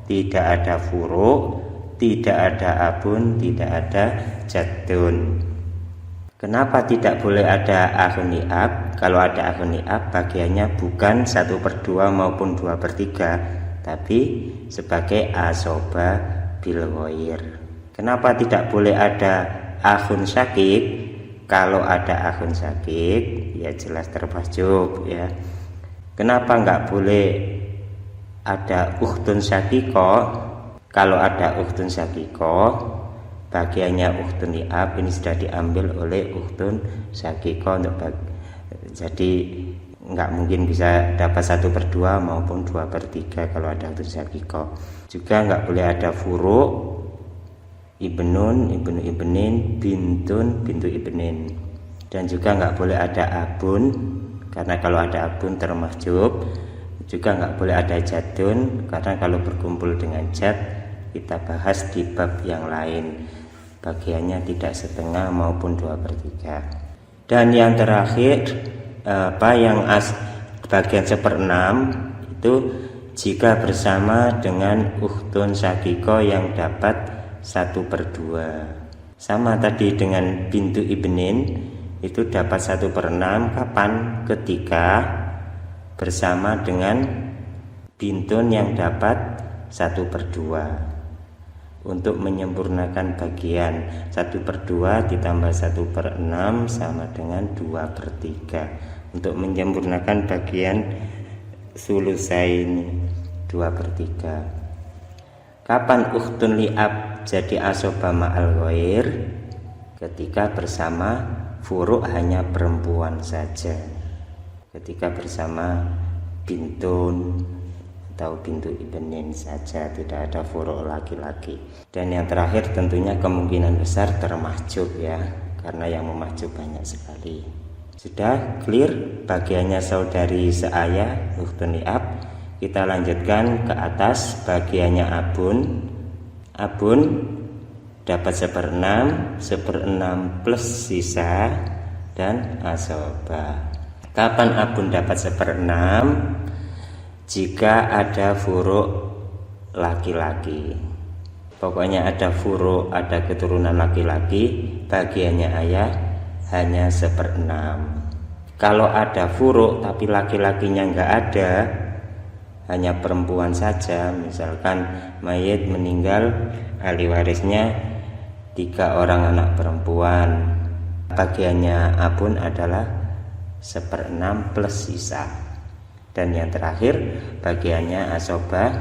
[SPEAKER 1] tidak ada furu', tidak ada abun, tidak ada jaddun. Kenapa tidak boleh ada akhun li'ab? Kalau ada akhun li'ab, bagiannya bukan 1/2 maupun 2/3, tapi sebagai asoba bil ghair. Kenapa tidak boleh ada akhun syaqiq? Kalau ada akhun syaqiq, ya jelas termahjub ya. Kenapa nggak boleh ada ukhtun syaqiqah? Kalau ada ukhtun syaqiqah, bagiannya ukhtun li'ab ini sudah diambil oleh ukhtun syaqiqah jadi nggak mungkin bisa dapat 1/2 maupun 2/3 kalau ada ukhtun syaqiqah. Juga nggak boleh ada furu', ibnun, ibnu ibnin, bintun, bintu ibnin, dan juga nggak boleh ada abun, karena kalau ada abun termahjub. Juga nggak boleh ada jadun, karena kalau berkumpul dengan jad kita bahas di bab yang lain, bagiannya tidak setengah maupun 2/3. Dan yang terakhir bagian 1/6 itu jika bersama dengan ukhtun syakiko yang dapat 1/2. Sama tadi dengan bintu ibnin itu dapat 1/6 kapan? Ketika bersama dengan bintun yang dapat 1/2. Untuk menyempurnakan bagian 1/2 ditambah 1/6 sama dengan 2/3. Untuk menyempurnakan bagian sulusain 2/3. Kapan ukhtun li'ab jadi asoba ma'al ghair? Ketika bersama furu' hanya perempuan saja. Ketika bersama bintun atau bintu ibnin saja, tidak ada furu' laki-laki. Dan yang terakhir tentunya kemungkinan besar termahjub ya, karena yang memahjub banyak sekali. Sudah clear bagiannya saudari seayah ukhtun li'ab. Kita lanjutkan ke atas bagiannya abun. Abun dapat 1/6, 1/6 plus sisa dan asoba. Kapan abun dapat 1/6? Jika ada furu' laki-laki. Pokoknya ada furu', ada keturunan laki-laki, bagiannya ayah hanya 1/6. Kalau ada furu' tapi laki-lakinya enggak ada, hanya perempuan saja, misalkan mayit meninggal, ahli warisnya 3 orang anak perempuan, bagiannya abun adalah 1/6 plus sisa. Dan yang terakhir bagiannya asobah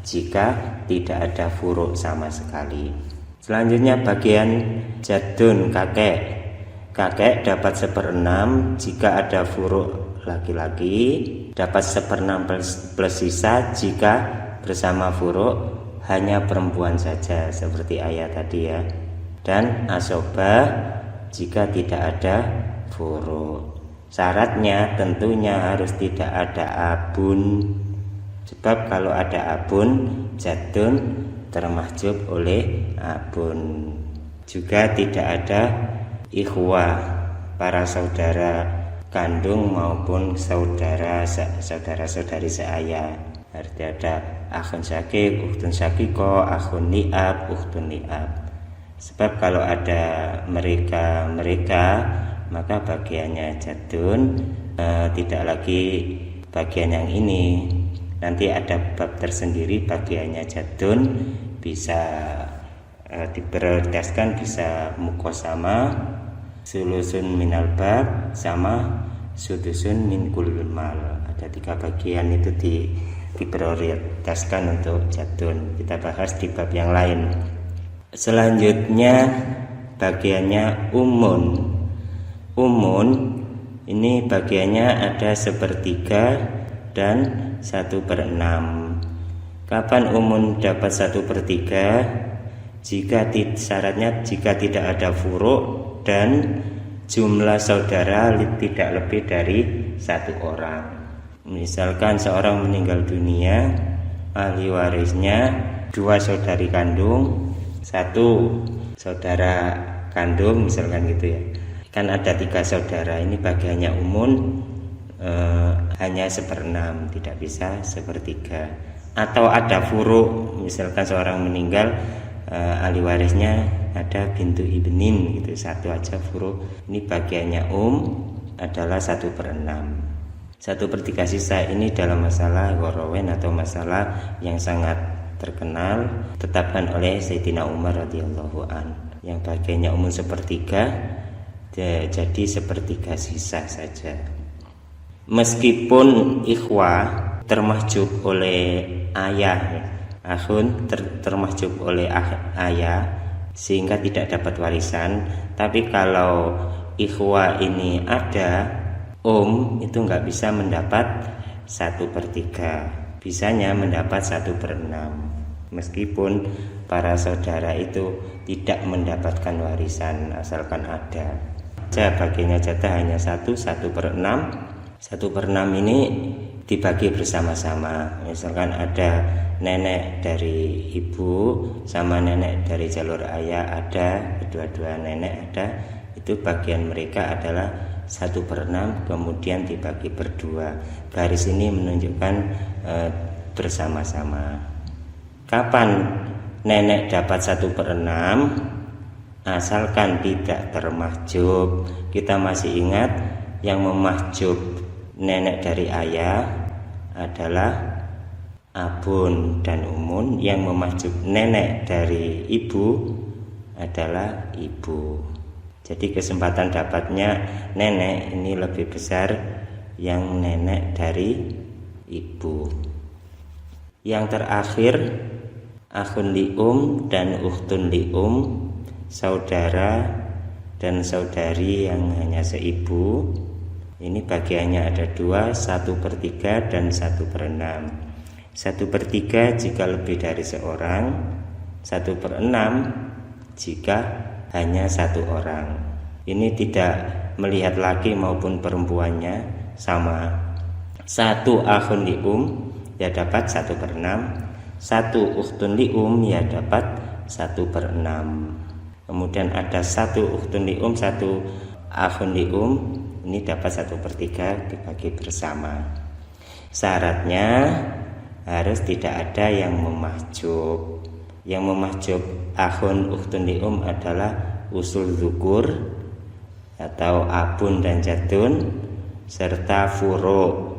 [SPEAKER 1] jika tidak ada furu' sama sekali. Selanjutnya bagian jadun kakek. Kakek dapat 1/6 jika ada furu' laki-laki, dapat 1/6 plus sisa jika bersama furu' hanya perempuan saja seperti ayat tadi ya. Dan asobah jika tidak ada furu'. Syaratnya tentunya harus tidak ada abun, sebab kalau ada abun jadun termahjub oleh abun. Juga tidak ada ikhwah, para saudara kandung maupun saudara-saudari seayah. Arti ada akhun syakik, ukhtun syakiko, akhun li'ab, ukhtun li'ab. Sebab kalau ada mereka maka bagiannya jadun, tidak lagi bagian yang ini. Nanti ada bab tersendiri bagiannya jadun, bisa diprioritaskan, bisa mukosama, sulusun minal bab sama sudusun min kulul mal. Ada 3 bagian itu diprioritaskan untuk jadun. Kita bahas di bab yang lain. Selanjutnya bagiannya umun. Umun ini bagiannya ada 1/3 dan 1/6. Kapan umun dapat 1/3? Syaratnya jika tidak ada furu' dan jumlah saudara tidak lebih dari 1 orang. Misalkan seorang meninggal dunia, ahli warisnya 2 saudari kandung, 1 saudara kandung, misalkan gitu ya. Kan ada 3 saudara, ini bagiannya umun hanya 1/6, tidak bisa 1/3. Atau ada furu', misalkan seorang meninggal, ahli warisnya ada bintu ibnin gitu, 1 aja furu', ini bagiannya adalah 1/6. 1/3 sisa ini dalam masalah ghorowen atau masalah yang sangat terkenal tetapkan oleh Sayyidina Umar radhiyallahu an, yang bagiannya 1/3 jadi 1/3 sisa saja. Meskipun ikhwah termahjub oleh ayah, akhun termahjub oleh ayah sehingga tidak dapat warisan, tapi kalau ikhwah ini ada itu nggak bisa mendapat 1/3, bisanya mendapat 1/6. Meskipun para saudara itu tidak mendapatkan warisan asalkan ada. Bagiannya jatah hanya 1/6. 1/6 ini dibagi bersama-sama. Misalkan ada nenek dari ibu sama nenek dari jalur ayah, ada kedua-dua nenek ada, itu bagian mereka adalah 1/6, kemudian dibagi berdua. Garis ini menunjukkan bersama-sama. Kapan nenek dapat 1/6? Asalkan tidak termahjub. Kita masih ingat yang memahjub nenek dari ayah adalah abun dan umun, yang memahjub nenek dari ibu adalah ibu. Jadi kesempatan dapatnya nenek ini lebih besar yang nenek dari ibu. Yang terakhir, akhun lium dan ukhtun lium, saudara dan saudari yang hanya seibu. Ini bagiannya ada 2, 1/3 dan 1/6. 1/3 jika lebih dari seorang, 1/6 jika hanya 1 orang. Ini tidak melihat laki maupun perempuannya, sama. 1 akhun lium ya dapat 1/6, 1 ukhtun lium ya dapat 1/6. Kemudian ada 1 ukhtun lium, 1 akhun lium, ini dapat 1/3 dibagi bersama. Syaratnya harus tidak ada yang memahjub. Yang memahjub akhun ukhtun lium adalah usul zukur atau abun dan jadun, serta furo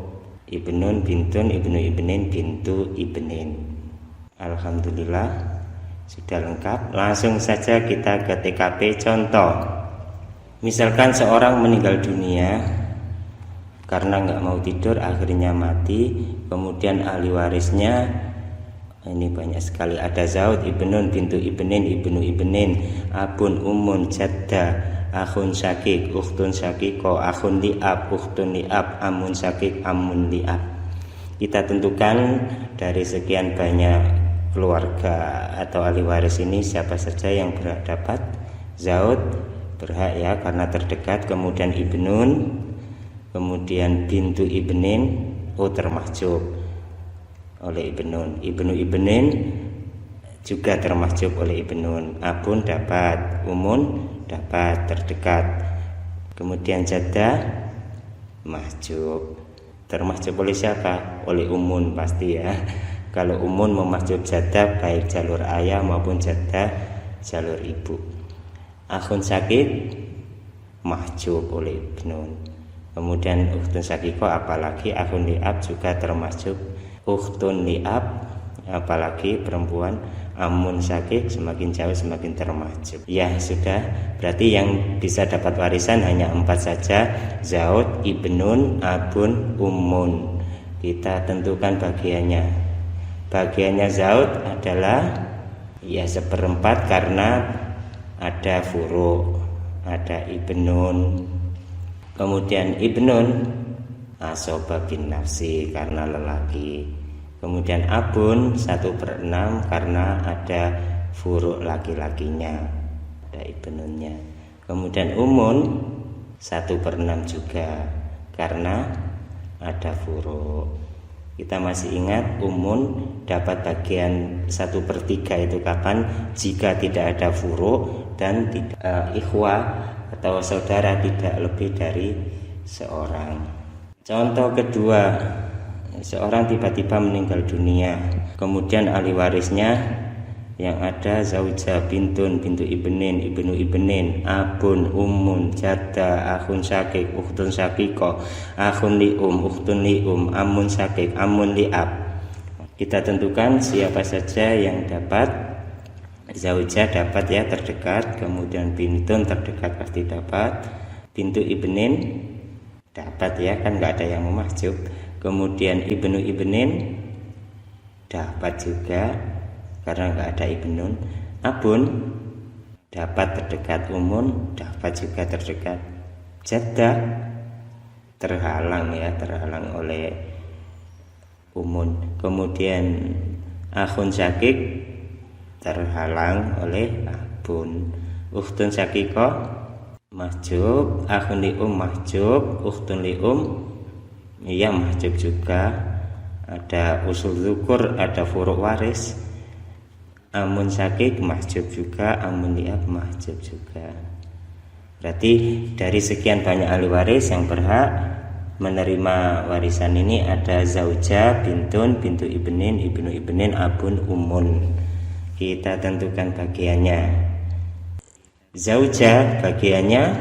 [SPEAKER 1] ibnun, bintun, ibnu ibnin, bintu ibnin. Alhamdulillah sudah lengkap. Langsung saja kita ke TKP contoh. Misalkan seorang meninggal dunia karena nggak mau tidur, akhirnya mati. Kemudian ahli warisnya ini banyak sekali, ada zaud, ibnun, bintu ibnin, ibnu ibnin, abun, umun, jadda, akhun syakik, ukhtun syakiko, akhun li'ab, ukhtun li'ab, amun syakik, amun li'ab. Kita tentukan dari sekian banyak keluarga atau ahli waris ini siapa saja yang berhak dapat. Zaud berhak ya karena terdekat, kemudian ibnun, kemudian bintu ibnin termahjub oleh ibnun, ibnu ibnin juga termahjub oleh ibnun, abun dapat, umun dapat terdekat, kemudian jaddah mahjub. Termahjub oleh siapa? Oleh umun pasti ya. Kalau umun memahjub jaddah baik jalur ayah maupun jaddah jalur ibu. Akhun sakit mahjub oleh ibnun. Kemudian ukhtun sakiko, apalagi akhun li'ab juga termahjub. Ukhtun li'ab apalagi perempuan, amun sakik semakin jauh semakin termahjub. Ya sudah, berarti yang bisa dapat warisan hanya 4 saja, zaud, ibnun, abun, umun. Kita tentukan bagiannya. Bagiannya zaud adalah ya 1/4 karena ada furu, ada ibnun. Kemudian ibnun asoba bin nafsi karena lelaki. Kemudian abun 1/6 karena ada furu laki-lakinya, ada ibnunnya. Kemudian umun 1/6 juga karena ada furu. Kita masih ingat umun dapat bagian 1/3 itu kapan? Jika tidak ada furu dan ikhwah atau saudara tidak lebih dari seorang. Contoh kedua, seorang tiba-tiba meninggal dunia, kemudian ahli warisnya yang ada zauja, bintun, bintu ibnin, ibnu ibnin, abun, umun, jadda, akhun syakik, ukhtun syakiko, akhun lium, ukhtun lium, amun syakik, amun li'ab. Kita tentukan siapa saja yang dapat. Zauja dapat ya terdekat, kemudian bintun terdekat pasti dapat, bintu ibnin dapat ya kan nggak ada yang memahjub, kemudian ibnu ibnin dapat juga karena nggak ada ibnun, abun dapat terdekat, umun dapat juga terdekat, jaddah terhalang ya, terhalang oleh umun, kemudian akhun syakik terhalang oleh abun, ukhtun syakiko mahjub, akhun lium mahjub, ukhtun lium Iya, mahjub juga. Ada usul zukur, ada furuk waris. Amun syakik mahjub juga, amun liab mahjub juga. Berarti dari sekian banyak ahli waris yang berhak menerima warisan ini ada zauja, bintun, bintu ibnin, ibnu ibnin, abun, umun. Kita tentukan bagiannya. Zauja bagiannya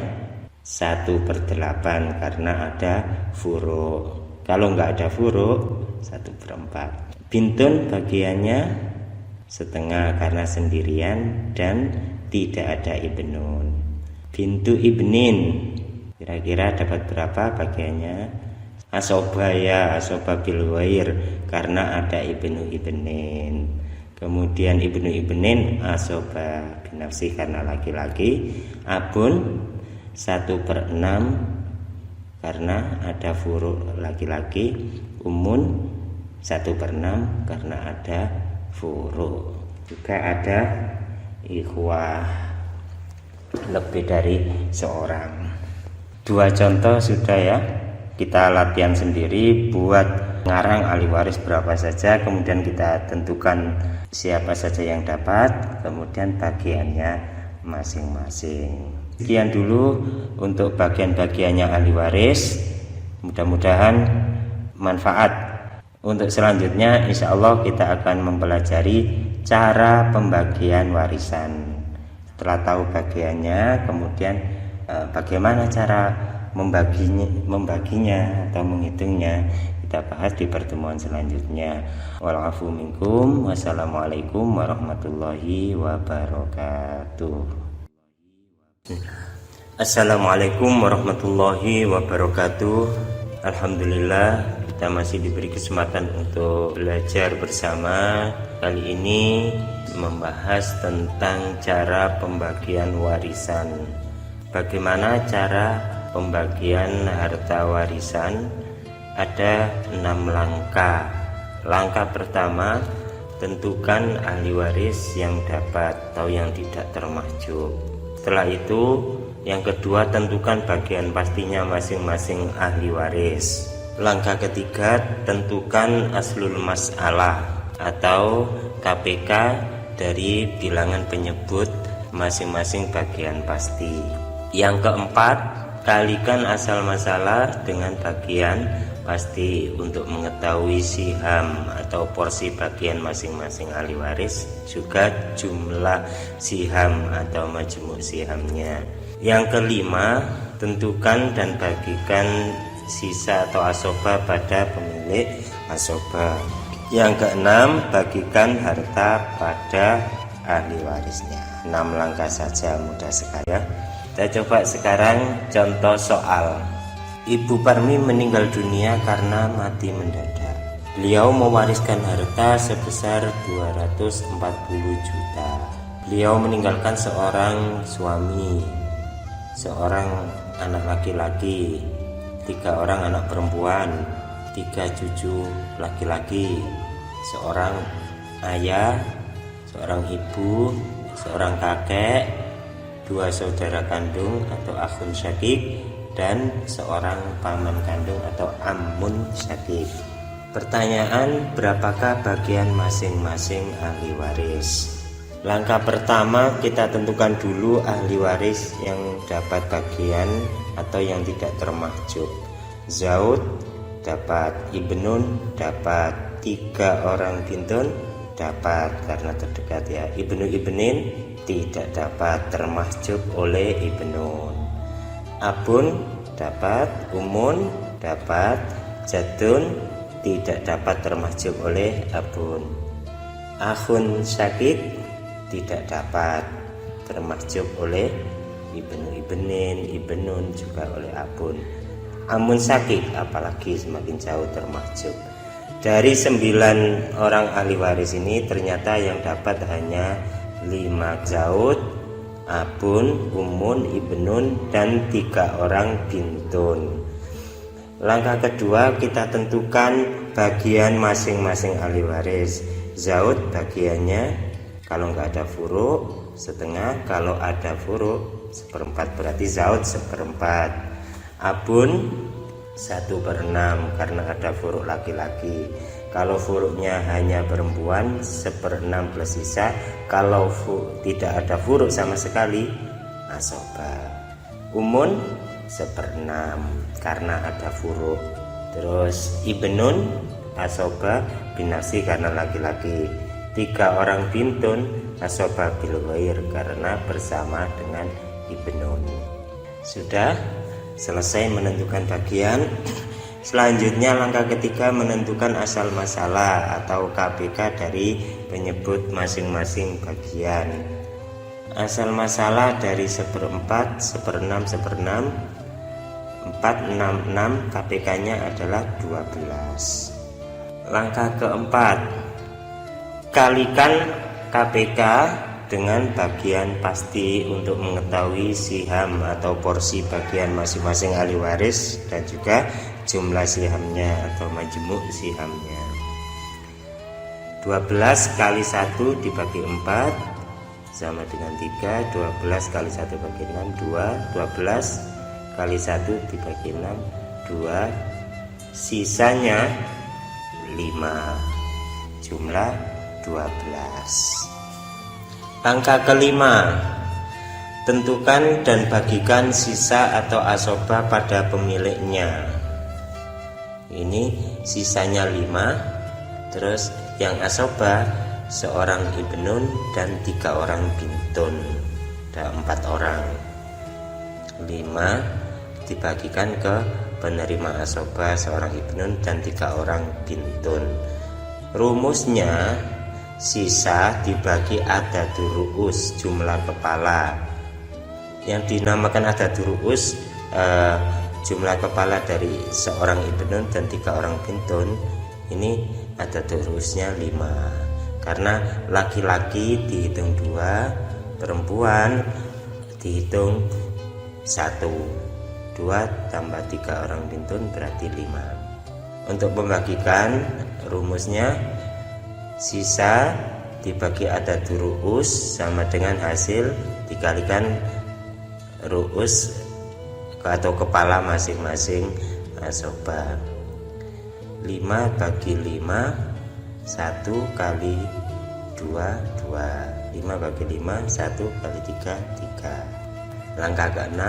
[SPEAKER 1] 1/8 karena ada furu. Kalau nggak ada furu 1/4. Bintun bagiannya setengah karena sendirian dan tidak ada ibnun. Bintu ibnin kira-kira dapat berapa bagiannya? Asoba ya, asoba bil wair karena ada ibnu ibnin. Kemudian ibnu ibnin asoba binafsi karena laki-laki. Abun 1/6 karena ada furu laki-laki. Umun 1/6 karena ada furu. Juga ada ikhwah lebih dari seorang. 2 contoh sudah ya. Kita latihan sendiri buat ngarang ahli waris berapa saja, kemudian kita tentukan siapa saja yang dapat, kemudian bagiannya masing-masing. Sekian dulu untuk bagian-bagiannya ahli waris. Mudah-mudahan manfaat. Untuk selanjutnya insya Allah kita akan mempelajari cara pembagian warisan. Setelah tahu bagiannya, kemudian bagaimana cara membaginya atau menghitungnya, kita bahas di pertemuan selanjutnya. Walafu minkum. Wassalamualaikum warahmatullahi wabarakatuh. Assalamualaikum warahmatullahi wabarakatuh. Alhamdulillah kita masih diberi kesempatan untuk belajar bersama. Kali ini membahas tentang cara pembagian warisan. Bagaimana cara pembagian harta warisan? Ada 6 langkah. Langkah pertama, tentukan ahli waris yang dapat atau yang tidak termahjub. Setelah itu, yang kedua, tentukan bagian pastinya masing-masing ahli waris. Langkah ketiga, tentukan aslul mas'alah atau KPK dari bilangan penyebut masing-masing bagian pasti. Yang keempat, kalikan asal masalah dengan bagian pasti untuk mengetahui siham atau porsi bagian masing-masing ahli waris, juga jumlah siham atau majmuk sihamnya. Yang kelima, tentukan dan bagikan sisa atau asoba pada pemilik asoba. Yang keenam, bagikan harta pada ahli warisnya. 6 langkah saja, mudah sekali ya. Kita coba sekarang contoh soal. Ibu Parmi meninggal dunia karena mati mendadak. Beliau mewariskan harta sebesar 240 juta. Beliau meninggalkan seorang suami, seorang anak laki-laki, 3 orang anak perempuan, 3 cucu laki-laki, seorang ayah, seorang ibu, seorang kakek, 2 saudara kandung atau akhun syakik, dan seorang paman kandung atau amun syakik. Pertanyaan, berapakah bagian masing-masing ahli waris? Langkah pertama, kita tentukan dulu ahli waris yang dapat bagian atau yang tidak termahjub. Zaud dapat, ibnun dapat, 3 orang bintun dapat karena terdekat ya. Ibnu ibnin tidak dapat termahjub oleh ibnun. Abun dapat, umun dapat, jadun tidak dapat termahjub oleh abun. Akhun syakik tidak dapat termahjub oleh ibnu ibnin, ibnun juga oleh abun. Amun syakik apalagi semakin jauh termahjub. Dari 9 orang ahli waris ini ternyata yang dapat hanya 5 zaud, abun, umun, ibnun, dan 3 orang bintun. Langkah kedua, kita tentukan bagian masing-masing ahli waris. Zaud bagiannya kalau nggak ada furu setengah, kalau ada furu 1/4, berarti zaud 1/4. Abun 1/6 karena ada furuk laki-laki. Kalau furuknya hanya perempuan 1/6 plus sisa. Kalau tidak ada furuk sama sekali asobah. Umun 1/6 karena ada furuk. Terus ibnun asobah binafsi karena laki-laki. 3 orang bintun asobah bil ghair karena bersama dengan ibnun. Sudah selesai menentukan bagian. Selanjutnya langkah ketiga menentukan asal masalah atau KPK dari penyebut masing-masing bagian. Asal masalah dari 1/4, 1/6, 1/6, 4, 6, 6, KPK-nya adalah 12. Langkah keempat, kalikan KPK dengan bagian pasti untuk mengetahui siham atau porsi bagian masing-masing ahli waris dan juga jumlah sihamnya atau majmuk sihamnya. 12 kali 1 dibagi 4 sama dengan 3. 12 kali 1 bagi 6 2. 12 kali 1 dibagi 6 2. Sisanya 5. Jumlah 12. Angka kelima, tentukan dan bagikan sisa atau asobah pada pemiliknya. Ini sisanya 5. Terus yang asobah seorang ibnun dan 3 orang bintun. Ada 4 orang. 5 dibagikan ke penerima asobah seorang ibnun dan 3 orang bintun. Rumusnya sisa dibagi adadur ru'us, jumlah kepala. Yang dinamakan adadur ru'us jumlah kepala dari seorang ibnun dan 3 orang bintun. Ini adadur ru'usnya 5 karena laki-laki dihitung 2, perempuan dihitung 1. 2 tambah 3 orang bintun berarti 5. Untuk membagikan rumusnya sisa dibagi adadur ru'us sama dengan hasil dikalikan ru'us atau kepala masing-masing asobah. 5 bagi 5 1 kali 2 2. 5 bagi 5 1 kali 3 3. Langkah ke-6,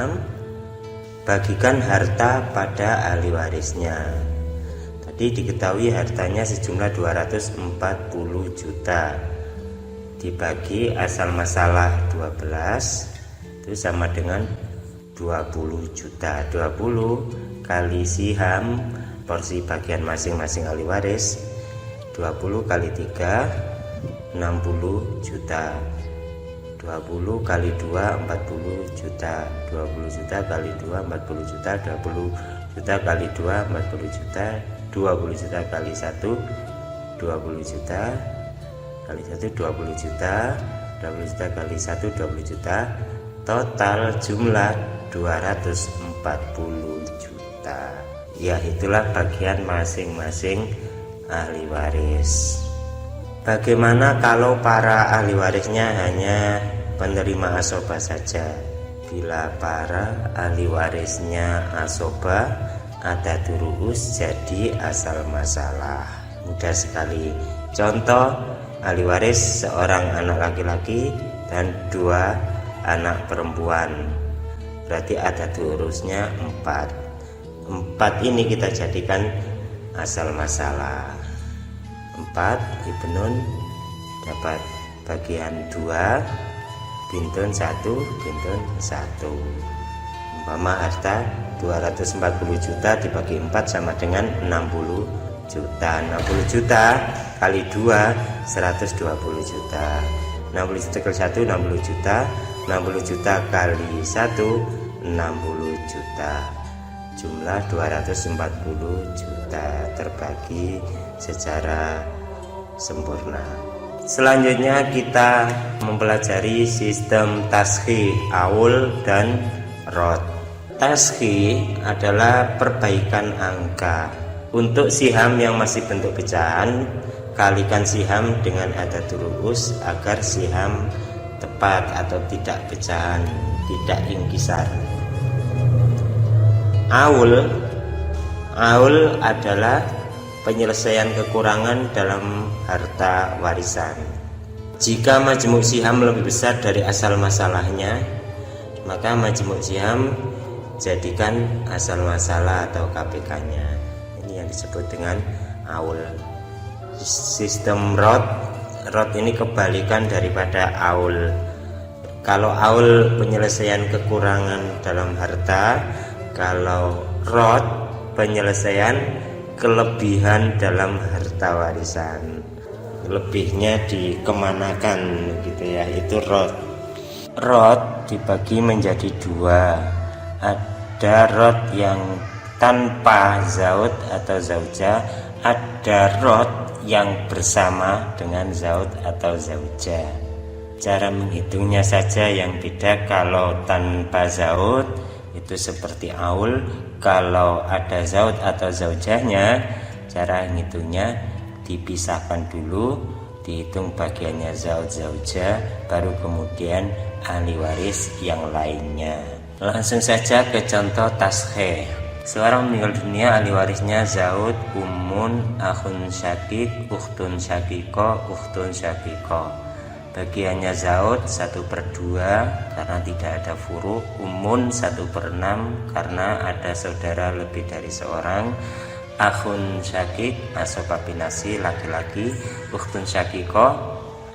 [SPEAKER 1] bagikan harta pada ahli warisnya. Diketahui hartanya sejumlah 240 juta dibagi asal masalah 12 itu sama dengan 20 juta. 20 kali siham porsi bagian masing-masing ahli waris, 20 kali 3 60 juta. 20 kali 2 40 juta. 20 juta kali 2 40 juta. 20 juta kali 2 40 juta. 20 juta kali 1 20 juta kali 1 20 juta. 20 juta kali 1 20 juta. Total jumlah 240 juta. Ya, itulah bagian masing-masing ahli waris. Bagaimana kalau para ahli warisnya hanya penerima asobah saja? Bila para ahli warisnya asobah adadur ru'us jadi asal masalah. Mudah sekali. Contoh, ahli waris seorang anak laki-laki dan 2 anak perempuan. Berarti adadur ru'usnya 4. 4 ini kita jadikan asal masalah. 4 ibnun dapat bagian 2, bintun 1, bintun 1. Umpama harta 240 juta dibagi 4 sama dengan 60 juta. 60 juta kali 2 120 juta. 60 juta kali 1 60 juta. 60 juta kali 1 60 juta. Jumlah 240 juta terbagi secara sempurna. Selanjutnya kita mempelajari sistem taskhi, aul dan rod. Taskhi adalah perbaikan angka. Untuk siham yang masih bentuk pecahan, kalikan siham dengan adadur ru'us agar siham tepat atau tidak pecahan, tidak ingkisar. Aul Aul adalah penyelesaian kekurangan dalam harta warisan. Jika majmuk siham lebih besar dari asal masalahnya, maka majmuk siham jadikan asal masalah atau KPK-nya. Ini yang disebut dengan aul. Sistem rot ini kebalikan daripada aul. Kalau aul penyelesaian kekurangan dalam harta, kalau rot penyelesaian kelebihan dalam harta warisan. Lebihnya dikemanakan gitu ya, itu rot. Rot dibagi menjadi dua. Ada rot yang tanpa zaud atau zauja, ada rot yang bersama dengan zaud atau zauja. Cara menghitungnya saja yang beda. Kalau tanpa zaud itu seperti aul, kalau ada zaud atau zaujahnya, cara menghitungnya dipisahkan dulu, dihitung bagiannya zaud zauja, baru kemudian ahli waris yang lainnya. Langsung saja ke contoh taskhih. Seorang meninggal dunia, ahli warisnya zaud, ummun, akhun syakik, ukhtun syakiko, ukhtun syakiko. Bagiannya zaud 1/2 karena tidak ada furu, ummun 1/6 karena ada saudara lebih dari seorang, akhun syakik asoba binasi laki-laki, ukhtun syakiko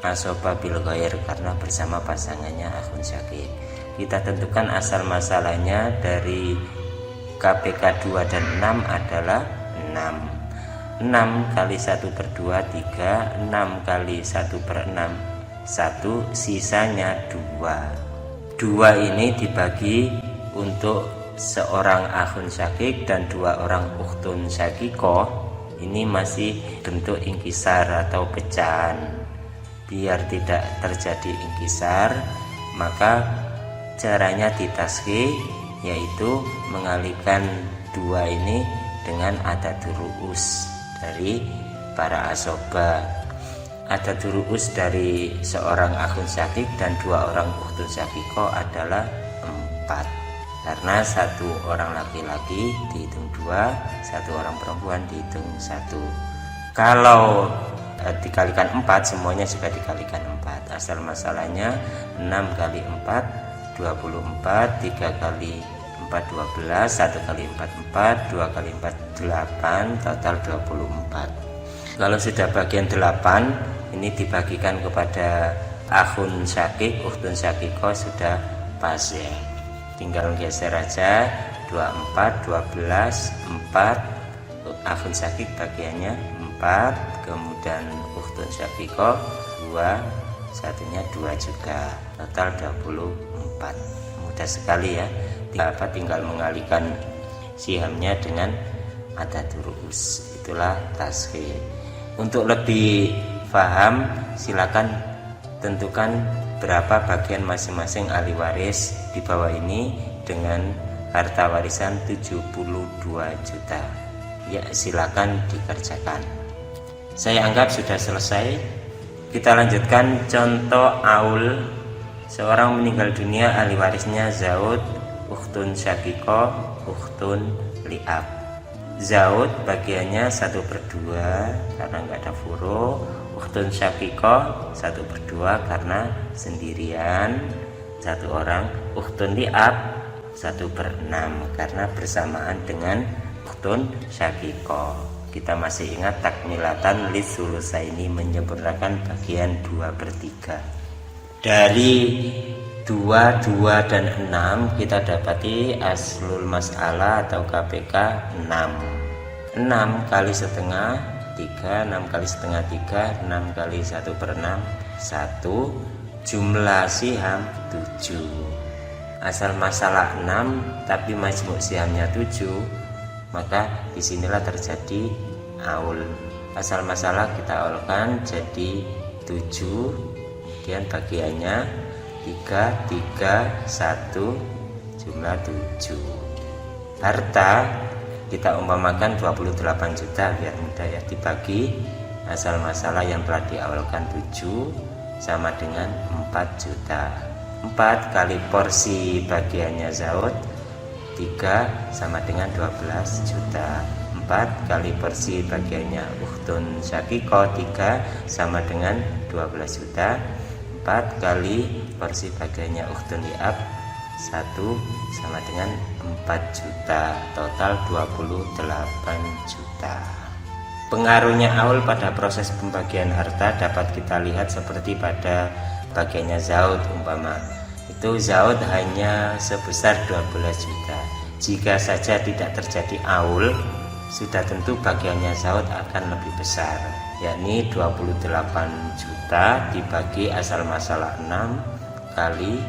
[SPEAKER 1] asoba bil ghair karena bersama pasangannya akhun syakik. Kita tentukan asal masalahnya dari KPK 2 dan 6 adalah 6. 6 kali 1/2 3, 6 kali 1/6 1, sisanya 2. 2 ini dibagi untuk seorang akhun syakik dan 2 orang ukhtun syakiko. Ini masih bentuk ingkisar atau pecahan. Biar tidak terjadi ingkisar, maka caranya ditashkhih, yaitu mengalihkan 2 ini dengan adadur ru'us dari para asoba. Adadur ru'us dari seorang akhun syakik dan 2 orang ukhtun syakiko adalah 4. Karena 1 orang laki-laki dihitung 2, 1 orang perempuan dihitung 1. Kalau dikalikan 4, semuanya juga dikalikan 4. Asal masalahnya 6 kali 4 24, 3 kali 4 12, 1 kali 4 4, 2 kali 4 8, total 24. Kalau sudah bagian 8, ini dibagikan kepada akhun syakik, ukhtun syakiko, sudah pas ya. Tinggal geser aja 24, 12, 4, akhun syakik bagiannya 4, kemudian ukhtun syakiko 2, satunya 2 juga, total 24. Mudah sekali ya, tinggal mengalihkan sihamnya dengan adadur ru'us. Itulah taskhih. Untuk lebih paham, silakan tentukan berapa bagian masing-masing ahli waris di bawah ini dengan harta warisan 72 juta. Ya, silakan dikerjakan. Saya anggap sudah selesai. Kita lanjutkan contoh aul. Seorang meninggal dunia, ahli warisnya zaud, ukhtun syakiko, ukhtun li'ab. Zaud bagiannya 1/2 karena nggak ada furu, ukhtun syakiko 1/2 karena sendirian 1 orang, ukhtun li'ab 1/6 karena bersamaan dengan ukhtun syakiko. Kita masih ingat takmilatan lisulusaini, menyempurnakan bagian 2/3. Dari 2, 2 dan 6 kita dapati aslul mas'alah atau KPK 6. 6 kali setengah 3, 6 kali setengah 3, 6 kali 1/6 1, jumlah siham 7. Asal masalah 6 tapi majmuk sihamnya 7, maka disinilah terjadi aul. Asal masalah kita aulkan jadi 7, kemudian bagiannya 3, 3, 1, jumlah 7. Harta kita umpamakan 28 juta biar mudah ya, dibagi asal masalah yang telah diawalkan 7 sama dengan 4 juta. 4 kali porsi bagiannya zaud 3 sama dengan 12 juta. 4 kali porsi bagiannya ukhtun syakiko 3 sama dengan 12 juta. 4 kali porsi bagiannya ukhtun li'ab 1 sama dengan 4 juta, total 28 juta. Pengaruhnya aul pada proses pembagian harta dapat kita lihat seperti pada bagiannya Zaud. Umpama itu Zaud hanya sebesar 12 juta. Jika saja tidak terjadi aul, sudah tentu bagiannya Zaud akan lebih besar, yakni 28 juta dibagi asal masalah 6 kali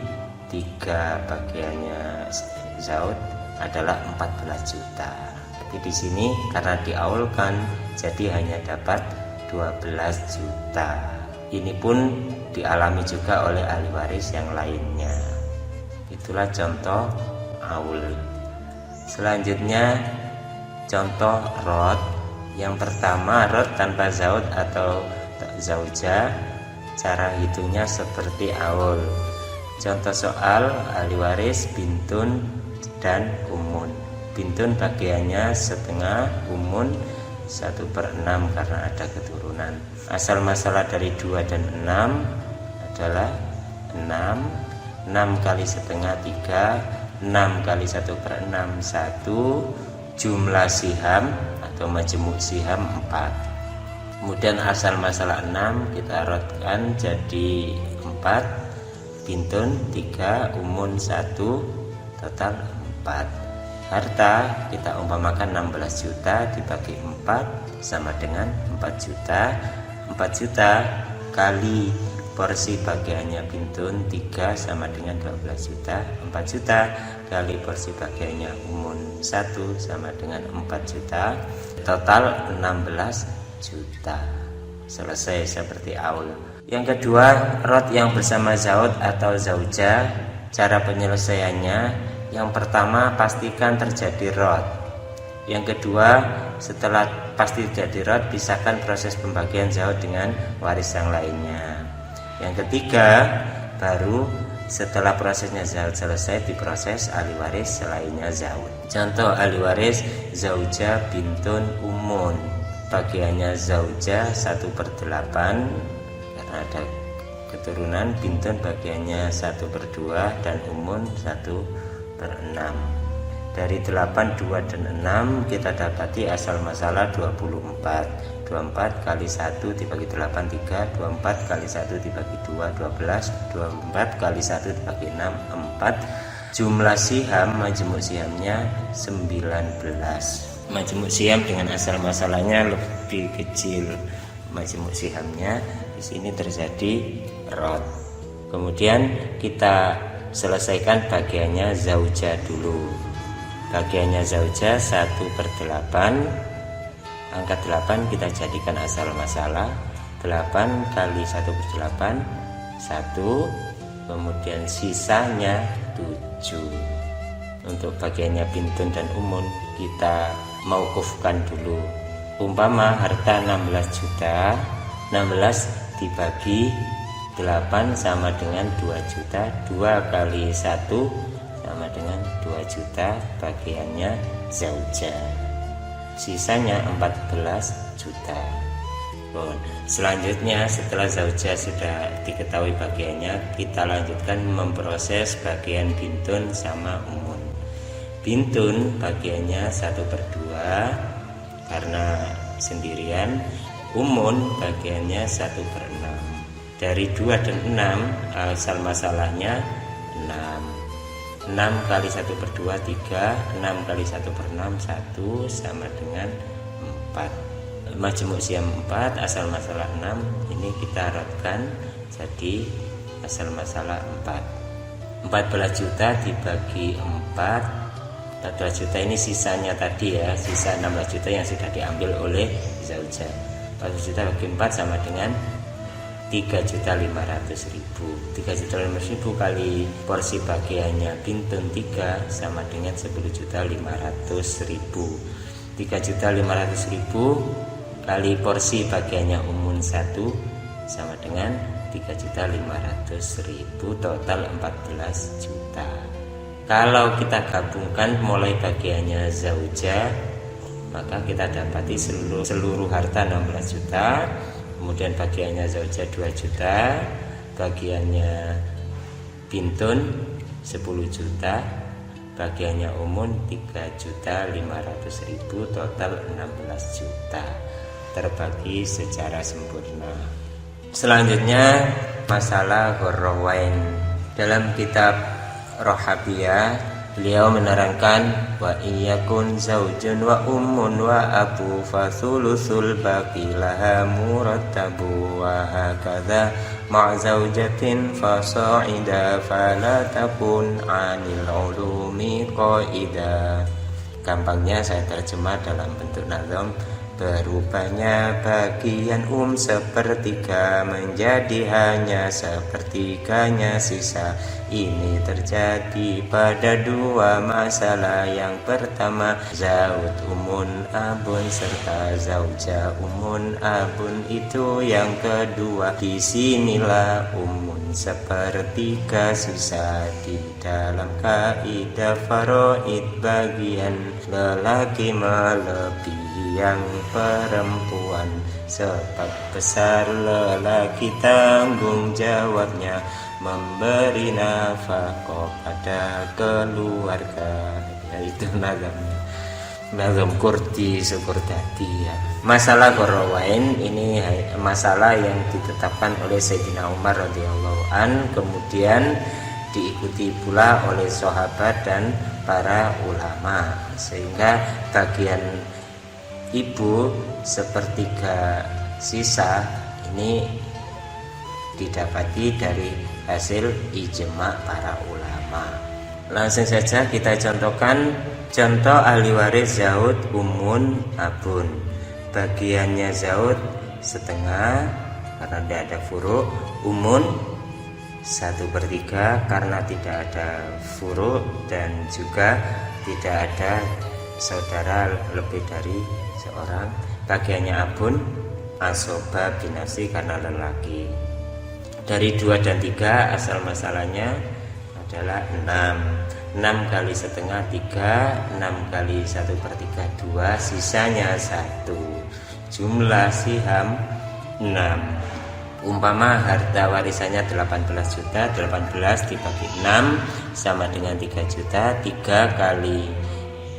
[SPEAKER 1] 3 bagiannya Zaud adalah 14 juta. Jadi di sini karena diaulkan jadi hanya dapat 12 juta. Ini pun dialami juga oleh ahli waris yang lainnya. Itulah contoh aul. Selanjutnya contoh rod. Yang pertama rod tanpa zaud atau zauja, cara hitungnya seperti aul. Contoh soal ahli waris bintun dan umun. Bintun bagiannya setengah, umun 1/6 karena ada keturunan. Asal masalah dari 2 dan 6 adalah 6. 6 kali setengah 3, 6 kali 1/6 1, jumlah siham atau majmuk siham 4. Kemudian asal masalah 6 kita rodkan jadi 4, bintun 3, umun 1, total 4. Harta kita umpamakan 16 juta dibagi 4 sama dengan 4 juta. 4 juta kali porsi bagiannya bintun 3 sama dengan 12 juta. 4 juta kali porsi bagiannya umun 1 sama dengan 4 juta, total 16 juta. Selesai seperti aul. Yang kedua, rod yang bersama zaud atau zauja. Cara penyelesaiannya, yang pertama pastikan terjadi rod. Yang kedua, setelah pasti terjadi rod, pisahkan proses pembagian zaud dengan waris yang lainnya. Yang ketiga, baru setelah prosesnya zaud selesai diproses ahli waris selainnya zaud. Contoh ahli waris zauja bintun umun. Bagiannya zauja 1/8 karena ada keturunan, bintun bagiannya 1/2 dan umun 1/6. Dari 8, 2 dan 6 kita dapati asal masalah 24. 24 kali 1 dibagi 8 3, 24 kali 1 dibagi 2 12, 24 kali 1 dibagi 6 4. Jumlah siham majmuk sihamnya 19. Majmuk siham dengan asal masalahnya lebih kecil majmuk sihamnya. Di sini terjadi rod. Kemudian kita selesaikan bagiannya zauja dulu. Bagiannya zauja 1/8. Angka 8 kita jadikan asal masalah. 8 kali 1/8 1. Kemudian sisanya 7. Untuk bagiannya bintun dan umun kita mauqufkan dulu. Umpama harta 16 juta, 16 dibagi 8 sama dengan 2 juta. 2 kali 1 sama dengan 2 juta, bagiannya zauja. Sisanya 14 juta. Selanjutnya setelah zauja sudah diketahui bagiannya, kita lanjutkan memproses bagian bintun sama umun. Bintun bagiannya 1/2 karena sendirian, umun bagiannya 1/6. Dari 2 dan 6 asal masalahnya 6. 6 kali 1/2 3, 6 kali 1/6 1 sama dengan 4. Majmuk siam 4, asal masalah 6. Ini kita rodkan jadi asal masalah 4. 14 juta dibagi 4, 14 juta ini sisanya tadi ya, sisa 16 juta yang sudah diambil oleh zauja. 14 juta bagi 4 sama dengan 3.500.000. 3.500.000 kali porsi bagiannya bintun 3 sama dengan 10.500.000. 3.500.000 kali porsi bagiannya umun 1 sama dengan 3.500.000, total 14 juta. Kalau kita gabungkan mulai bagiannya zauja, maka kita dapati seluruh harta 16 juta, kemudian bagiannya zaujah 2 juta, bagiannya bintun 10 juta, bagiannya umun 3.500.000, total 16 juta terbagi secara sempurna. Selanjutnya masalah ghorrawain. Dalam kitab Rohabiyah beliau menerangkan wa iyakun zaujun wa ummun wa abu fasulusul baqi laha murattabu wa hakadha ma' zaujatin fasa'ida fala takun 'anil ulumi qaida. Gampangnya saya terjemah dalam bentuk nazam. Berubahnya bagian sepertiga menjadi hanya sepertiganya sisa. Ini terjadi pada dua masalah. Yang pertama zaud umun abun serta zauja umun abun. Itu yang kedua. Disinilah umun sepertiga sisa. Di dalam kaidah faraid bagian lelaki melebihi yang perempuan, sebab besar lelaki tanggung jawabnya memberi nafkah pada keluarga. Yaitu nazam Kurdi Sukurdadi ya. Masalah ghorrawain ini masalah yang ditetapkan oleh Sayyidina Umar radhiyallahu an, kemudian diikuti pula oleh sahabat dan para ulama, sehingga bagian ibu sepertiga sisa ini didapati dari hasil ijma para ulama. Langsung saja kita contohkan contoh ahli waris zaud umun abun. Bagiannya zaud setengah karena tidak ada furu', umun 1/3 karena tidak ada furu' dan juga tidak ada saudara lebih dari seorang. Bagiannya abun asoba binafsi karena lelaki. Dari 2 dan 3 asal masalahnya adalah 6 kali setengah 3, 6 kali 1/3 2, sisanya 1. Jumlah siham 6. Umpama harta warisannya 18 juta, 18 dibagi 6 sama dengan 3 juta. 3 kali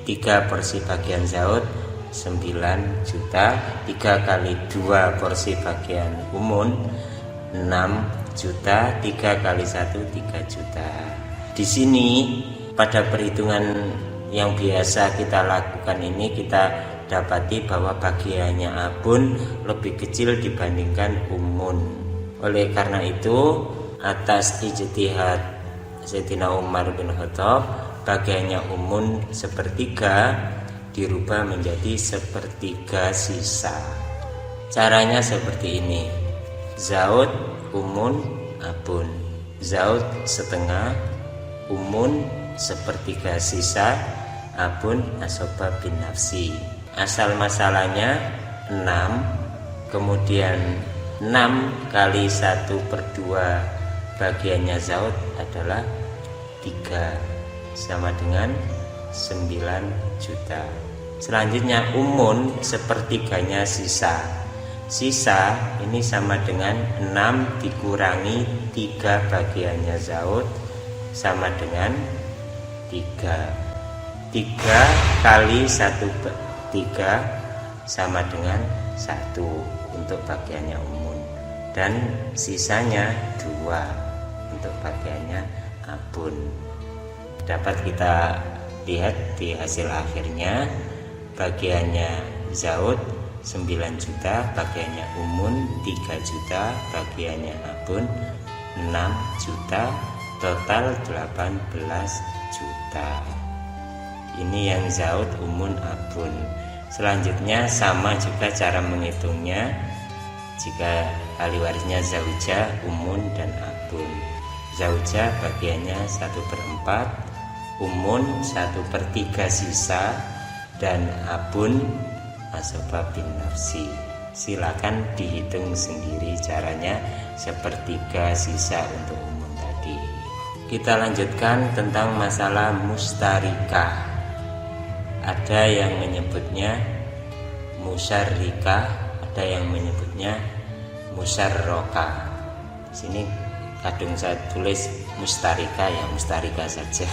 [SPEAKER 1] 3 porsi bagian zaud 9 juta, 3 kali 2 porsi bagian umun 6 juta, 3 kali 1 3 juta. Di sini pada perhitungan yang biasa kita lakukan ini kita dapati bahwa bagiannya abun lebih kecil dibandingkan umun. Oleh karena itu atas ijtihad Sayyidina Umar bin Khattab, bagiannya umun sepertiga dirubah menjadi sepertiga sisa. Caranya seperti ini: zaud umun abun, zaud setengah, umun sepertiga sisa, abun asoba bin nafsi. Asal masalahnya 6, kemudian 6 kali 1/2 bagiannya zaud adalah 3 sama dengan 9 juta. Selanjutnya umun sepertiganya sisa. Sisa ini sama dengan 6 dikurangi 3 bagiannya zaud sama dengan 3. 3 kali 1/3 sama dengan 1 untuk bagiannya umun, dan sisanya 2 untuk bagiannya abun. Dapat kita lihat di hasil akhirnya bagiannya zaud 9 juta, bagiannya umun 3 juta, bagiannya abun 6 juta, total 18 juta. Ini yang zaud umun abun. Selanjutnya sama juga cara menghitungnya jika ahli warisnya zauja, umun dan abun. Zauja bagiannya 1/4, umun 1/3 sisa, dan abun asoba bin nafsi. Silakan dihitung sendiri caranya sepertiga sisa untuk umun tadi. Kita lanjutkan tentang masalah mustarikah. Ada yang menyebutnya musyarrikah, ada yang menyebutnya musyarrokah. Sini kadung saya tulis mustarika, ya mustarika saja.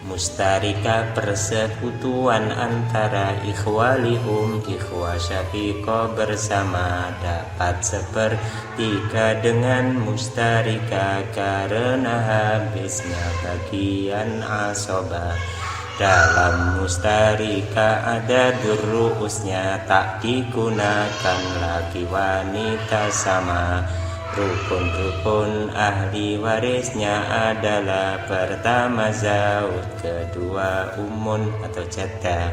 [SPEAKER 1] Mustarika persekutuan antara ikhwalium, ikhwa syaqiqah bersama, dapat sepertiga dengan mustarika karena habisnya bagian asobah. Dalam mustarika ada durusnya, tak digunakan lagi wanita sama. Rukun-rukun ahli warisnya adalah pertama zaud, kedua umun atau jaddah,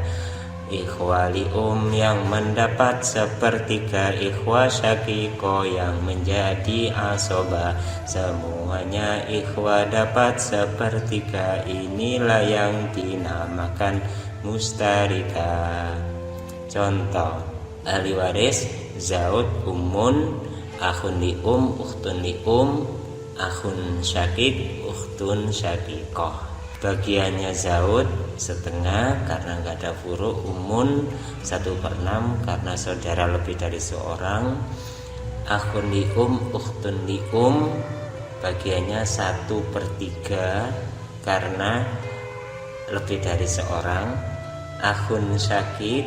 [SPEAKER 1] ikhwali yang mendapat sepertiga, ikhwa syaqiqah yang menjadi asobah. Semuanya ikhwa dapat sepertiga, inilah yang dinamakan mustarika. Contoh ahli waris zaud, umun, akhun li ukhtun li akhun syaqiq, ukhtun syaqiqah. Bagiannya zaud setengah karena nggak ada furu, umun 1/6 karena saudara lebih dari seorang, akhun li ukhtun li bagiannya 1/3 karena lebih dari seorang, akhun syaqiq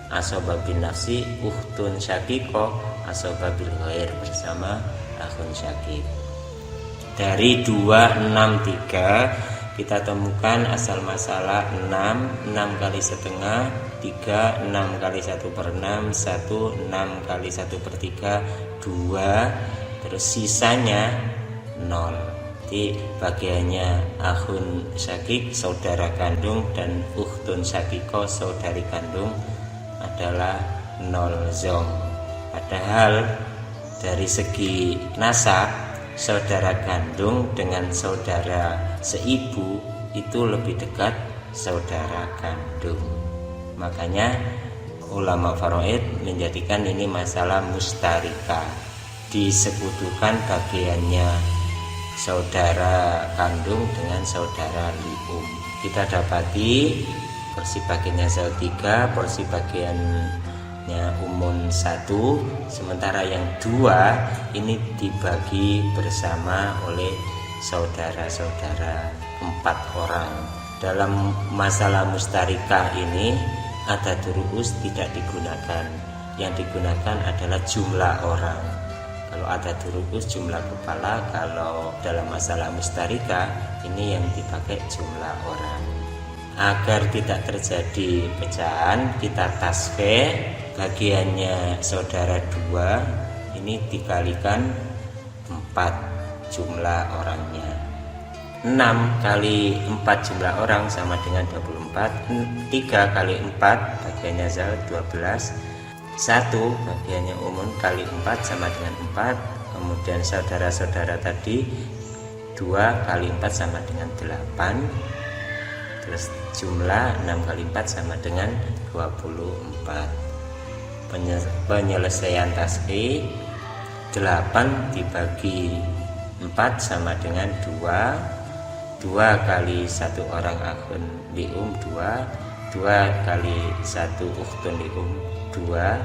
[SPEAKER 1] asobah bin nafsi, ukhtun syaqiqah asobah bil ghair bersama akhun syaqiq. Dari 2, 6, 3 kita temukan asal masalah 6 kali setengah, 3 6 kali 1/6, 1 6 kali 1/3, 2, terus sisanya 0. Jadi bagiannya akhun syaqiq saudara kandung dan ukhtun syaqiqah saudari kandung adalah 0 zong. Padahal dari segi nasab, saudara kandung dengan saudara seibu itu lebih dekat saudara kandung. Makanya ulama faraid menjadikan ini masalah mustarika, disekutukan bagiannya saudara kandung dengan saudara lium. Kita dapati porsi bagiannya zaud 3, porsi bagiannya umun 1, sementara yang 2 ini dibagi bersama oleh saudara-saudara 4 orang. Dalam masalah mustarikah ini ada durus tidak digunakan, yang digunakan adalah jumlah orang. Kalau ada durus jumlah kepala, kalau dalam masalah mustarikah ini yang dipakai jumlah orang. Agar tidak terjadi pecahan, kita tasfih bagiannya saudara 2 ini dikalikan 4 jumlah orangnya. 6 kali 4 jumlah orang sama dengan 24. 3 kali 4 bagiannya zaud 12. 1 bagiannya umum kali 4 sama dengan 4. Kemudian saudara-saudara tadi 2 kali 4 sama dengan 8. Terus jumlah 6 kali 4 sama dengan 24. Penyelesaian tasbih 8 dibagi 4 sama dengan 2. 2 kali 1 orang akhun lium 2. 2 kali 1 ukhtun lium 2.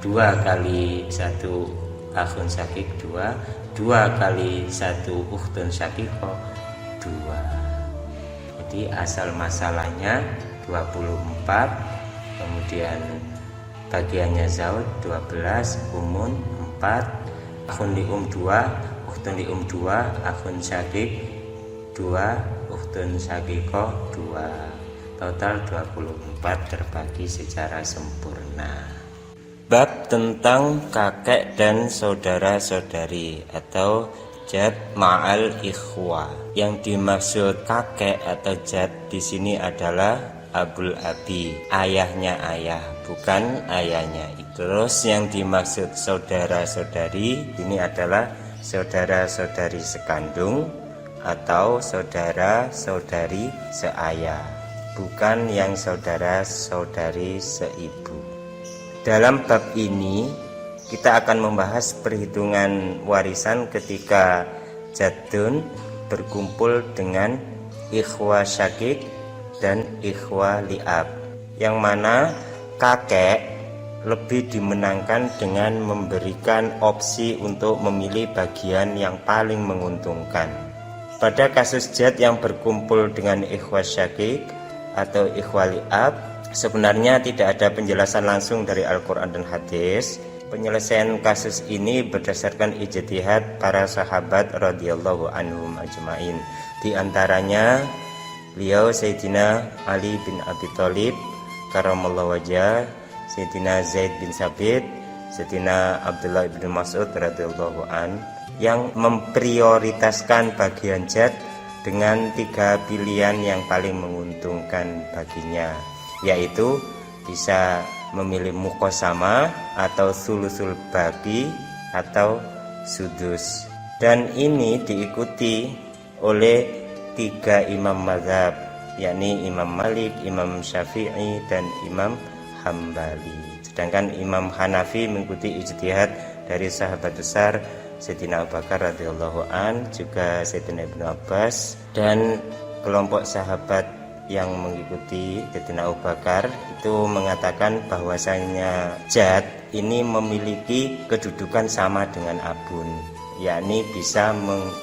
[SPEAKER 1] 2 kali 1 akhun syaqiq 2. 2 kali 1 ukhtun syaqiqah 2. Jadi asal masalahnya 24, kemudian bagiannya zaud 12, umun 4, akhun lium 2, ukhtun lium 2, akhun syaqiq 2, ukhtun syaqiqah 2. Total 24 terbagi secara sempurna. Bab tentang kakek dan saudara-saudari atau jad ma'al ikhwa. Yang dimaksud kakek atau jad di sini adalah abul abi, ayahnya ayah, bukan ayahnya. Terus yang dimaksud saudara-saudari ini adalah saudara-saudari sekandung atau saudara-saudari seayah, bukan yang saudara-saudari seibu. Dalam bab ini kita akan membahas perhitungan warisan ketika jadun berkumpul dengan ikhwa syaqiq dan ikhwa li'ab, yang mana kakek lebih dimenangkan dengan memberikan opsi untuk memilih bagian yang paling menguntungkan. Pada kasus jad yang berkumpul dengan ikhwah syakik atau ikhwah li'ab, sebenarnya tidak ada penjelasan langsung dari Al-Quran dan hadis. Penyelesaian kasus ini berdasarkan ijtihad para sahabat radhiyallahu anhum ajmain. Di antaranya beliau Sayyidina Ali bin Abi Thalib karamallahu wajhah, Sayyidina Zaid bin Sabit, Sayyidina Abdullah bin Mas'ud radhiyallahu an, yang memprioritaskan bagian jad dengan 3 pilihan yang paling menguntungkan baginya, yaitu bisa memilih muqasamah atau sulusul baqi atau sudus. Dan ini diikuti oleh 3 imam mazhab, yakni Imam Malik, Imam Syafi'i, dan Imam Hambali. Sedangkan Imam Hanafi mengikuti ijtihad dari sahabat besar Sayyidina Abu Bakar radhiyallahu an, juga Sayyidina Ibnu Abbas, dan kelompok sahabat yang mengikuti Sayyidina Abu Bakar itu mengatakan bahwasanya jad ini memiliki kedudukan sama dengan abun, yakni bisa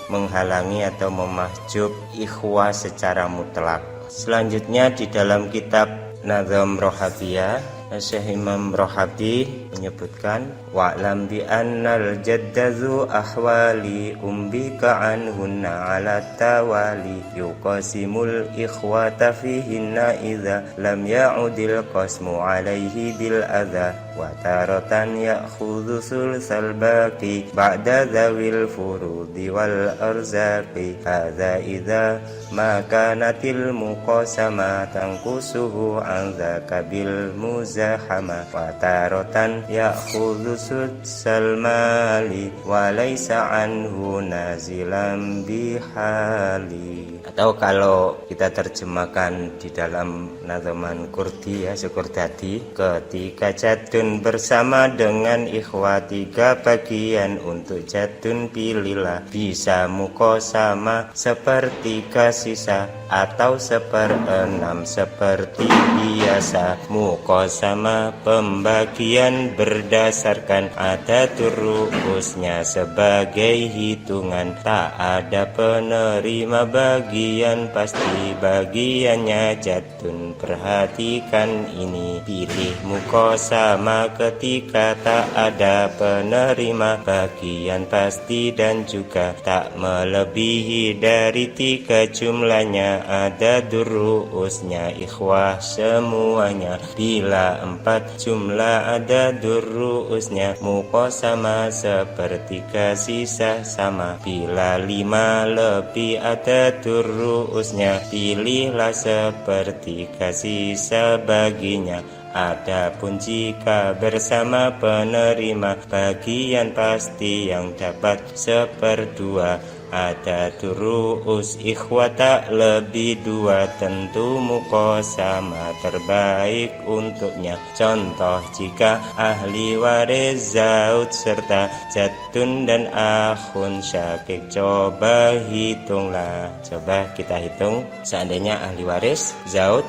[SPEAKER 1] menghalangi atau memahjub ikhwah secara mutlak. Selanjutnya di dalam kitab Nazam Rohabiyah, Syekh Imam Rohabi menyebutkan, wa'lam bi annal jaddazu ahwali umbika anhunna ala tawali yuqasimul ikhwata fihinna idza lam ya'udil qasmu alaihi bil adha wa taratan ya'khudhu sulsal baqi ba'da zawil furudi wal arzaqi hadza idza ma kanatil muqasama tanqusuhu an dzaka bil muzahama wa taratan ya'khudhu sulsal mali wa laysa anhu nazilan bihali. Atau kalau kita terjemahkan di dalam Nadhaman Kurdi ya, Sukurdadi, ketika jadun bersama dengan ikhwah 3 bagian, untuk jadun pilihlah bisa muqasamah sepertiga sisa atau 1/6 seperti biasa. Muqasamah pembagian berdasarkan adatur ru'usnya sebagai hitungan, tak ada penerima bagian pasti bagiannya jadun. Perhatikan ini, pilih muqasamah ketika tak ada penerima bagian pasti dan juga tak melebihi dari 3 jumlahnya adatur ru'usnya ikhwah semuanya. Bila 4 jumlah adatur ru'usnya muqasamah sepertiga sisa sama. Bila 5 lebih adatur ru'usnya pilihlah sepertiga sisa baginya. Adapun jika bersama penerima bagian pasti yang dapat 1/2 adatur ru'us ikhwah tak lebih 2, tentu muqasamah terbaik untuknya. Contoh, jika ahli waris zaud serta jadun dan akhun syakik, coba hitunglah. Coba kita hitung, seandainya ahli waris zaud,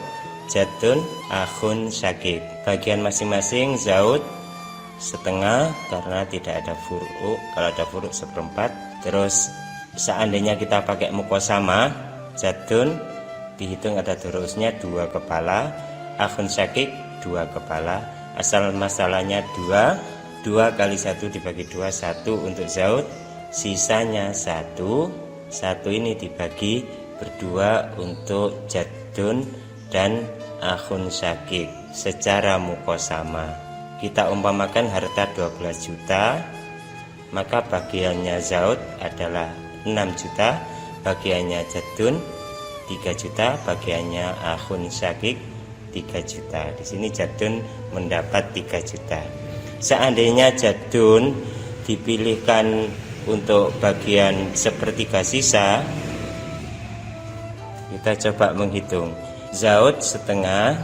[SPEAKER 1] jadun, akhun syakik, bagian masing-masing zaud setengah karena tidak ada furu', kalau ada furu' 1/4. Terus seandainya kita pakai muqasamah, jadun dihitung ada durusnya 2 kepala, akhun syakik 2 kepala. Asal masalahnya 2 kali 1 dibagi 2, 1 untuk zaud, sisanya 1 ini dibagi berdua untuk jadun dan akhun syakik secara muqasamah. Kita umpamakan harta 12 juta, maka bagiannya zaud adalah 6 juta, bagiannya jadun 3 juta, bagiannya akhun syakik 3 juta. Di sini jadun mendapat 3 juta. Seandainya jadun dipilihkan untuk bagian sepertiga sisa, kita coba menghitung. Zaud setengah,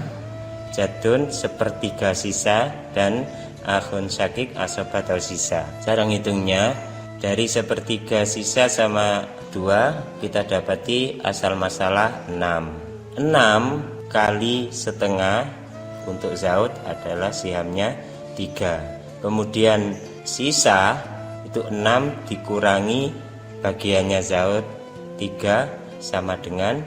[SPEAKER 1] jadun sepertiga sisa, dan akhun syakik asobat atau sisa. Cara ngitungnya, dari sepertiga sisa sama 2 kita dapati asal masalah 6. 6 kali setengah untuk zaud adalah sihamnya 3. Kemudian sisa itu 6 dikurangi bagiannya Zaud 3 sama dengan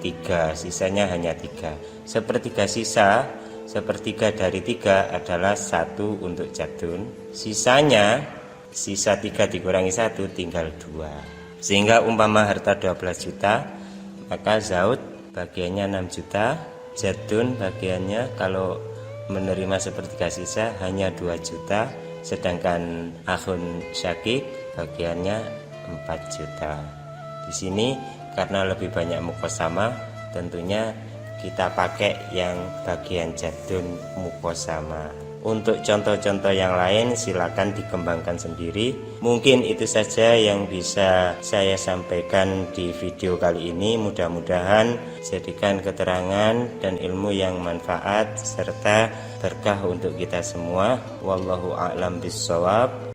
[SPEAKER 1] 3, sisanya hanya 3. Sepertiga sisa, sepertiga dari 3 adalah 1 untuk jadun. Sisanya, sisa 3 dikurangi 1 tinggal 2. Sehingga umpama harta 12 juta, maka Zaud bagiannya 6 juta, jadun bagiannya kalau menerima sepertiga sisa hanya 2 juta, sedangkan akhun syakik bagiannya 4 juta. Di sini karena lebih banyak mukosama, tentunya kita pakai yang bagian jadun mukosama. Untuk contoh-contoh yang lain silakan dikembangkan sendiri. Mungkin itu saja yang bisa saya sampaikan di video kali ini. Mudah-mudahan jadikan keterangan dan ilmu yang manfaat serta berkah untuk kita semua. Wallahu a'lam bishawab.